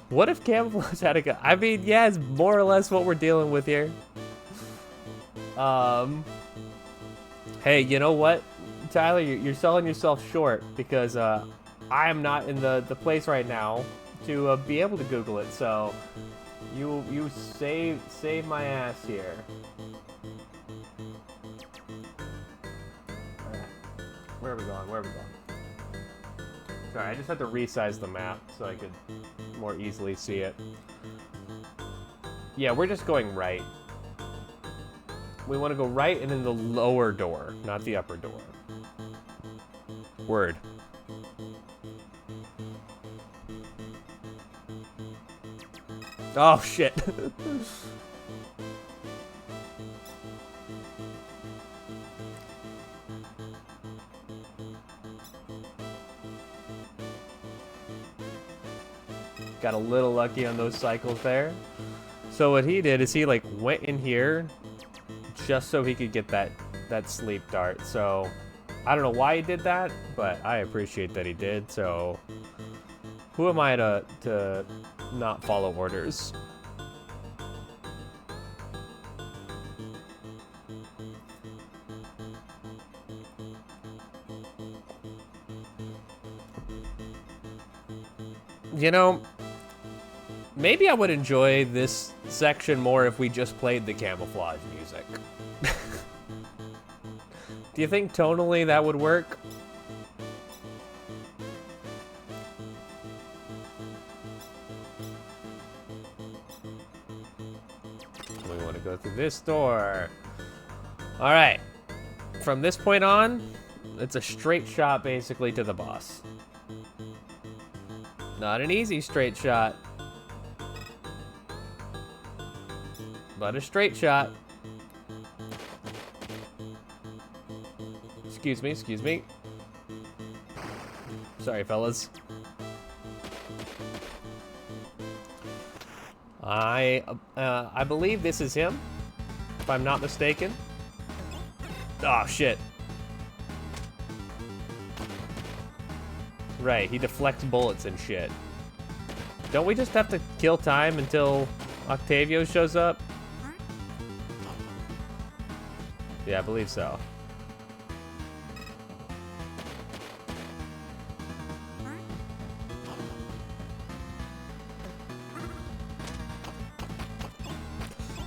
What if camouflage had a gun? I mean, yeah, it's more or less what we're dealing with here. Hey, you know what, Tyler? You're selling yourself short because I am not in the place right now to be able to Google it. So you save my ass here. All right. Where are we going? Sorry, I just had to resize the map so I could more easily see it. Yeah, we're just going right. We want to go right and in the lower door, not the upper door. Word. Oh, shit. Got a little lucky on those cycles there. So what he did is he like went in here just so he could get that sleep dart. So I don't know why he did that, but I appreciate that he did. So who am I to not follow orders? You know, maybe I would enjoy this section more if we just played the camouflage music. Do you think tonally that would work? We want to go through this door. All right. From this point on, it's a straight shot basically to the boss. Not an easy straight shot, but a straight shot. Excuse me. Sorry, fellas. I believe this is him, if I'm not mistaken. Oh, shit. Right, he deflects bullets and shit. Don't we just have to kill time until Octavio shows up? Yeah, I believe so.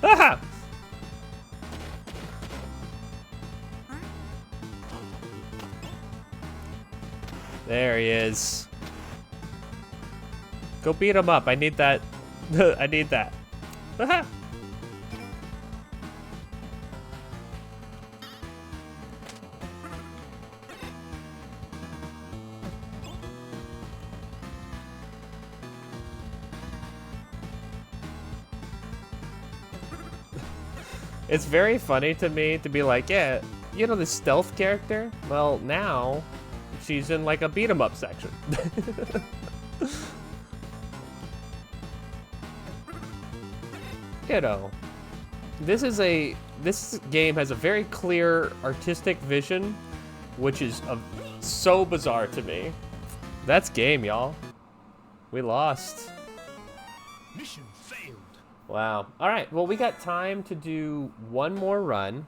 Ah! There he is. Go beat him up. I need that. I need that. Aha! It's very funny to me to be like, yeah, you know the stealth character? Well, now she's in like a beat 'em up section. You know, this game has a very clear artistic vision, which is so bizarre to me. That's game, y'all. We lost. Mission failed. Wow. All right. Well, we got time to do one more run.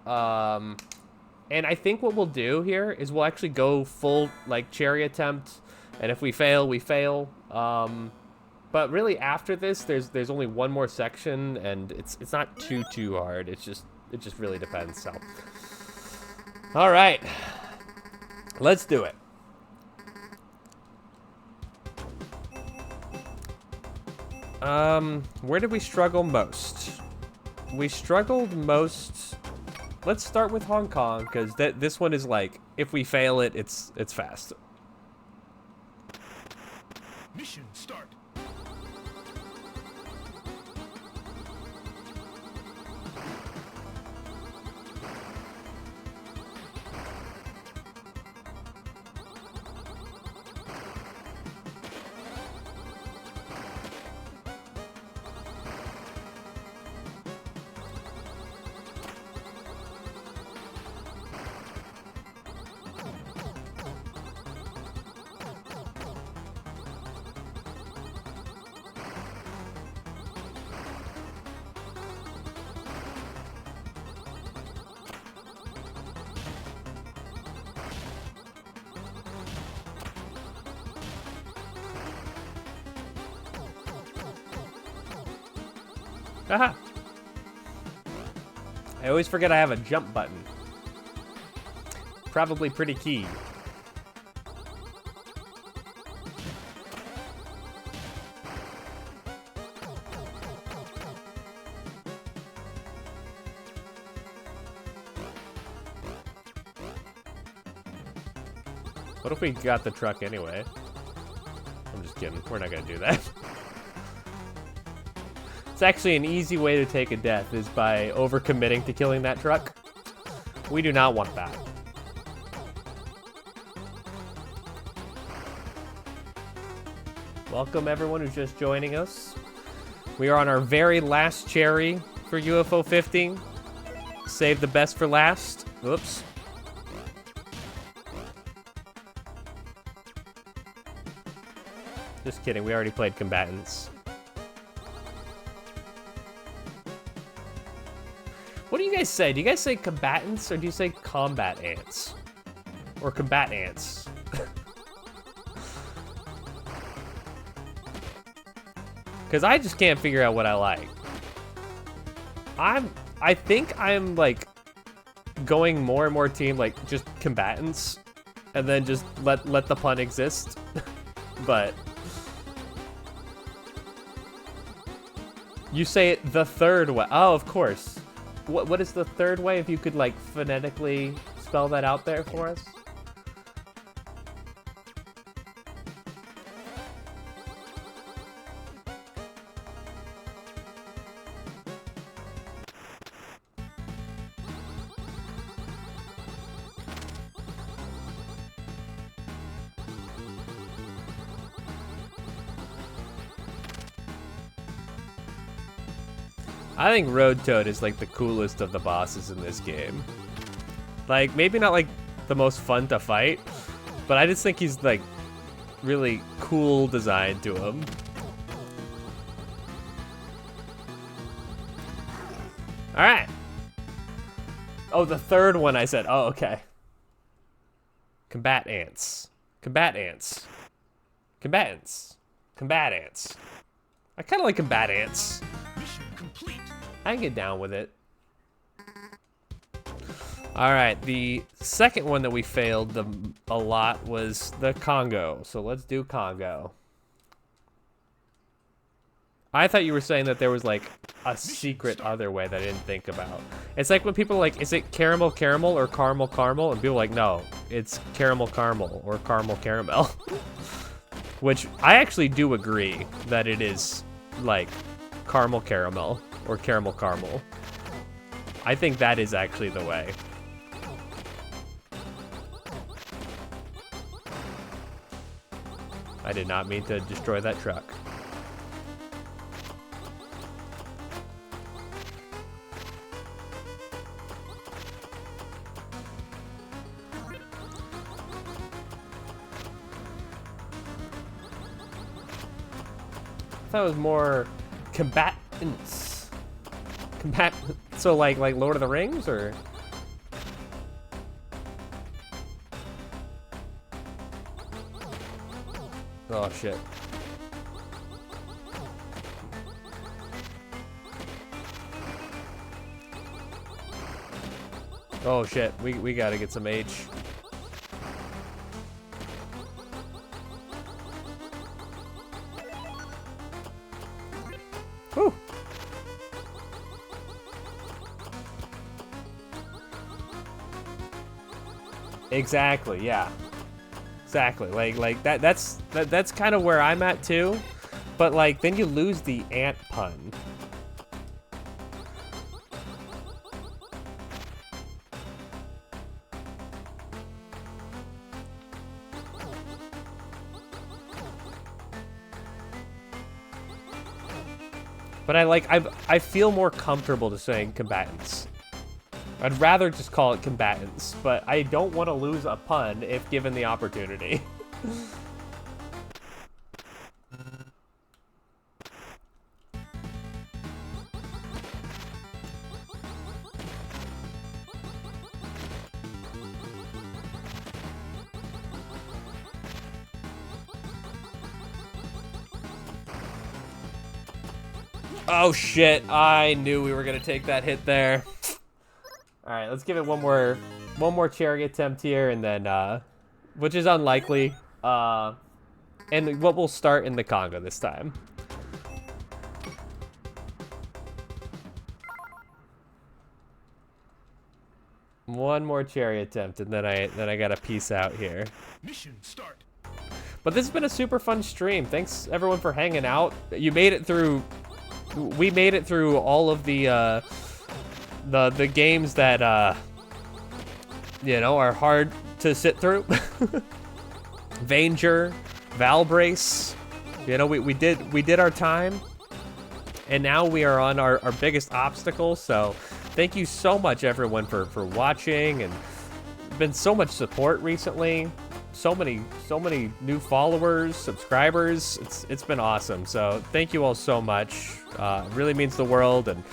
And I think what we'll do here is we'll actually go full like cherry attempt, and if we fail, we fail. But really after this, there's only one more section, and it's not too hard. It just really depends. So, all right, let's do it. Where did we struggle most? We struggled most. Let's start with Hong Kong, because this one is like, if we fail it, it's fast. Mission start. Aha! I always forget I have a jump button. Probably pretty key. What if we got the truck anyway? I'm just kidding. We're not gonna do that. It's actually an easy way to take a death is by overcommitting to killing that truck. We do not want that. Welcome everyone who's just joining us. We are on our very last cherry for UFO 50. Save the best for last. Whoops. Just kidding, we already played combatants. What do you guys say? Do you guys say combatants or do you say combat ants? Or combat ants? Because I just can't figure out what I like. I think I'm like going more and more team like just combatants and then just let the pun exist. But you say it the third way. Oh, of course. What is the third way? If you could like phonetically spell that out there for us. I think Road Toad is like the coolest of the bosses in this game. Like, maybe not like the most fun to fight, but I just think he's like really cool design to him. All right. Oh, the third one I said. Oh, okay. Combat ants. Combat ants. Combatants. Combat ants. I kind of like combat ants. Mission complete. I can get down with it. All right, the second one that we failed a lot was the Congo. So let's do Congo. I thought you were saying that there was like a secret other way that I didn't think about. It's like when people are like, is it caramel caramel or caramel caramel? And people are like, no, it's caramel caramel or caramel caramel. Which I actually do agree that it is like caramel caramel or caramel caramel. I think that is actually the way. I did not mean to destroy that truck. I thought it was more combatants. So like Lord of the Rings, or? Oh shit. Oh shit, we gotta get some H. Whew. Exactly, yeah. Exactly. Like that's kind of where I'm at too. But like then you lose the ant pun. But I feel more comfortable to saying combatants. I'd rather just call it combatants, but I don't want to lose a pun if given the opportunity. Oh shit, I knew we were gonna take that hit there. Alright, let's give it one more cherry attempt here, and then, which is unlikely, and what we'll start in the Conga this time. One more cherry attempt, and then I gotta peace out here. Mission start. But this has been a super fun stream. Thanks everyone for hanging out. You made it through. We made it through all of the games that you know, are hard to sit through. Vanger, Valbrace. You know, we did our time, and now we are on our biggest obstacle. So thank you so much everyone for watching, and been so much support recently. So many new followers, subscribers. It's been awesome. So thank you all so much. It really means the world, and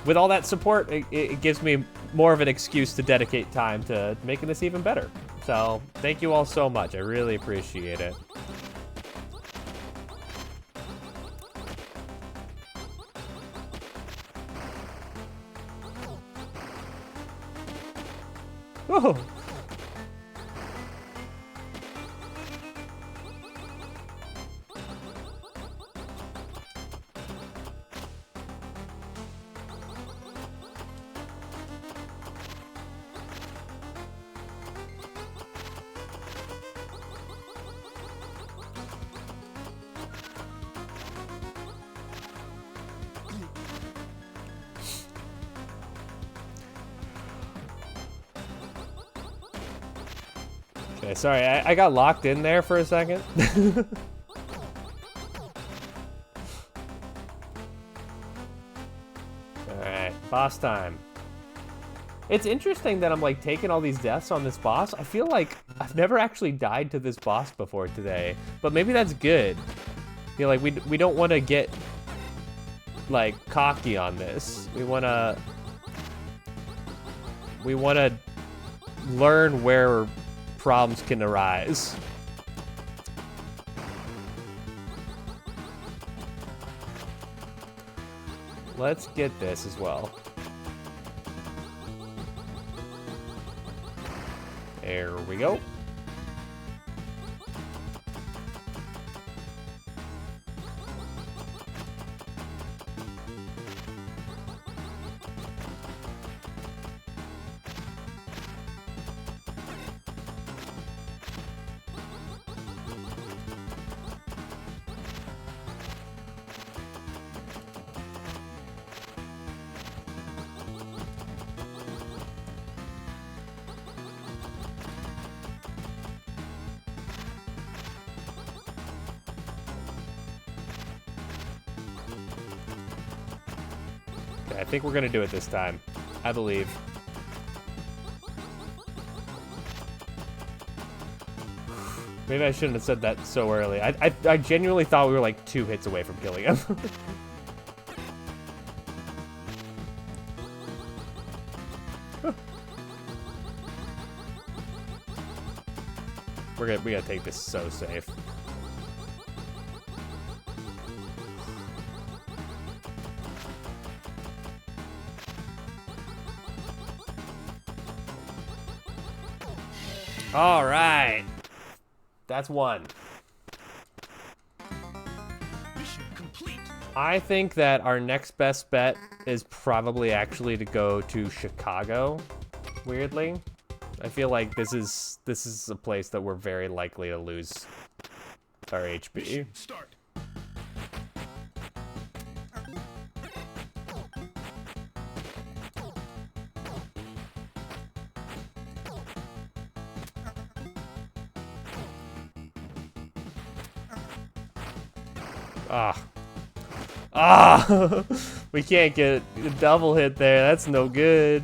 with all that support, it gives me more of an excuse to dedicate time to making this even better. So thank you all so much. I really appreciate it. Whoa. Okay, sorry, I got locked in there for a second. Alright, boss time. It's interesting that I'm like taking all these deaths on this boss. I feel like I've never actually died to this boss before today, but maybe that's good. I feel like we don't want to get like cocky on this. We want to learn where problems can arise. Let's get this as well. There we go. Okay, I think we're gonna do it this time. I believe. Maybe I shouldn't have said that so early. I genuinely thought we were like 2 hits away from killing him. We gotta take this so safe. All right. That's 1. Mission complete. I think that our next best bet is probably actually to go to Chicago, weirdly. I feel like this is a place that we're very likely to lose our HP. Mission start. We can't get a double hit there. That's no good.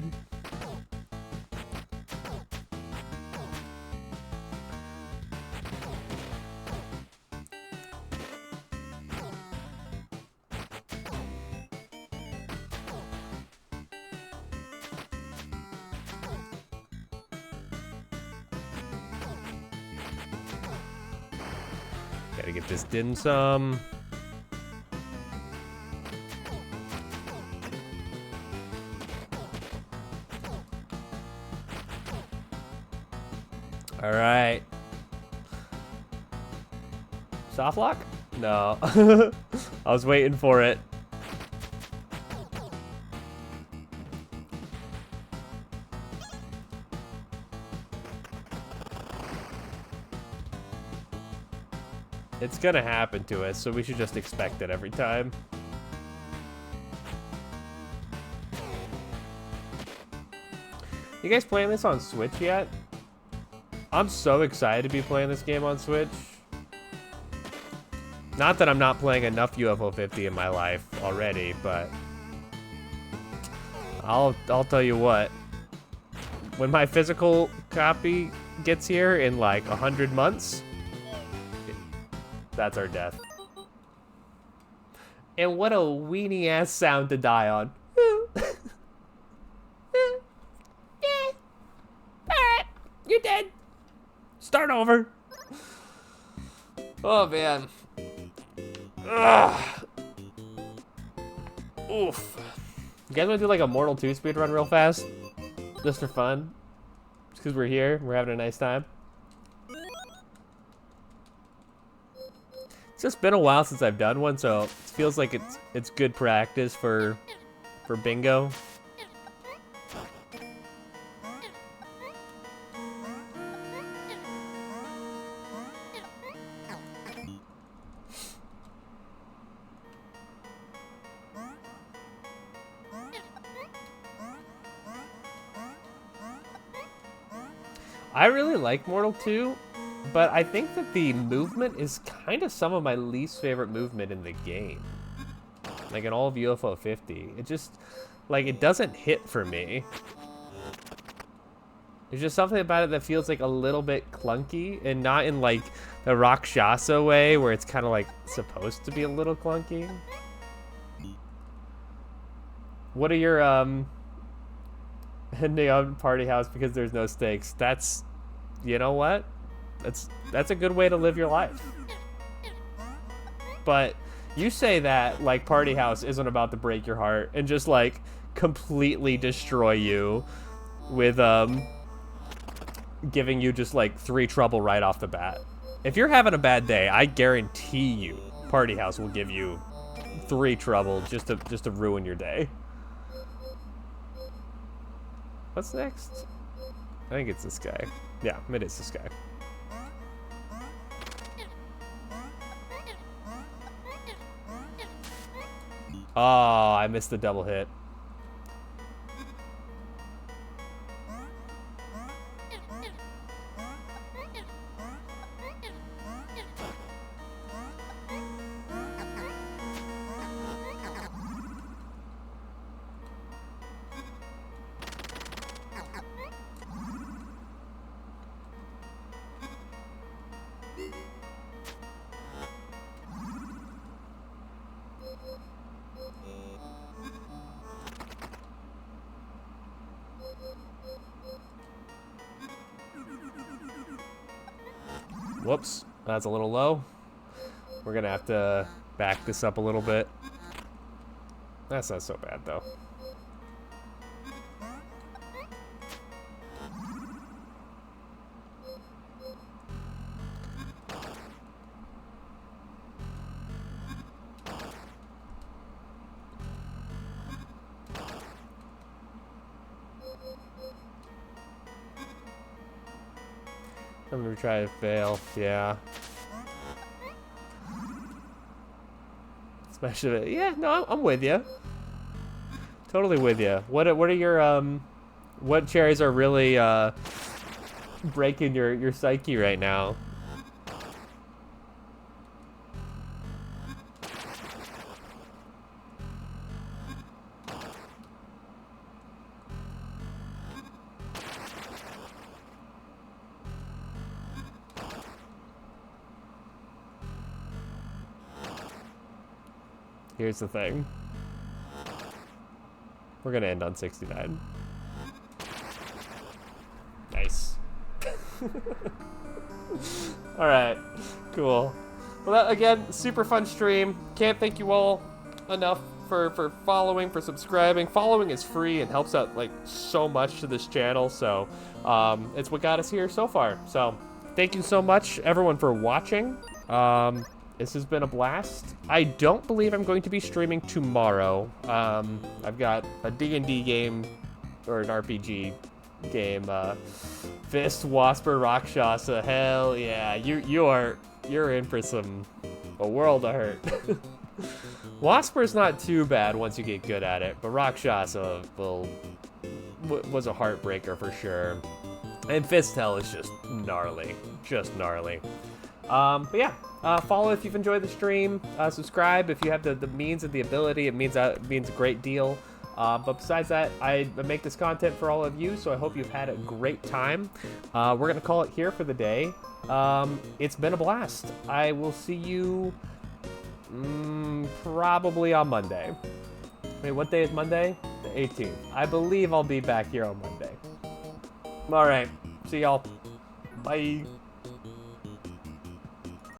Gotta get this dim sum. All right. Soft lock? No. I was waiting for it. It's gonna happen to us, so we should just expect it every time. You guys playing this on Switch yet? I'm so excited to be playing this game on Switch. Not that I'm not playing enough UFO 50 in my life already, but I'll tell you what. When my physical copy gets here in like 100 months, that's our death. And what a weenie ass sound to die on. Alright, you're dead. Start over. Oh man. Ugh. Oof. You guys want to do like a Mortal 2 speedrun real fast? Just for fun? Just because we're here, we're having a nice time. It's just been a while since I've done one, so it feels like it's good practice for bingo. I really like Mortal 2, but I think that the movement is kind of some of my least favorite movement in the game. Like in all of UFO 50. It just, like, it doesn't hit for me. There's just something about it that feels like a little bit clunky, and not in like the Rakshasa way where it's kind of like supposed to be a little clunky. What are your Neon Party House because there's no stakes? That's, you know what? That's a good way to live your life. But you say that like Party House isn't about to break your heart and just like completely destroy you with giving you just like 3 trouble right off the bat. If you're having a bad day, I guarantee you Party House will give you 3 trouble just to ruin your day. What's next? I think it's this guy. Yeah, it is this guy. Oh, I missed the double hit. Whoops, that's a little low. We're gonna have to back this up a little bit. That's not so bad though. I'm gonna try to fail. Yeah. Especially, yeah. No, I'm with you. Totally with you. What are your what cherries are really breaking your psyche right now? Here's the thing. We're gonna end on 69. Nice. Alright, cool. Well, that, again, super fun stream. Can't thank you all enough for following, for subscribing. Following is free and helps out, like, so much to this channel, so it's what got us here so far. So, thank you so much, everyone, for watching. This has been a blast. I don't believe I'm going to be streaming tomorrow. I've got a D&D game, or an RPG game, Fist, Wasper, Rakshasa. Hell yeah, you're in for a world of hurt. Wasper's not too bad once you get good at it, but Rakshasa was a heartbreaker for sure. And Fist Hell is just gnarly, but yeah. Follow if you've enjoyed the stream. Subscribe if you have the means and the ability. It means a great deal. But besides that, I make this content for all of you, so I hope you've had a great time. We're going to call it here for the day. It's been a blast. I will see you probably on Monday. Wait, what day is Monday? The 18th. I believe I'll be back here on Monday. All right. See y'all. Bye.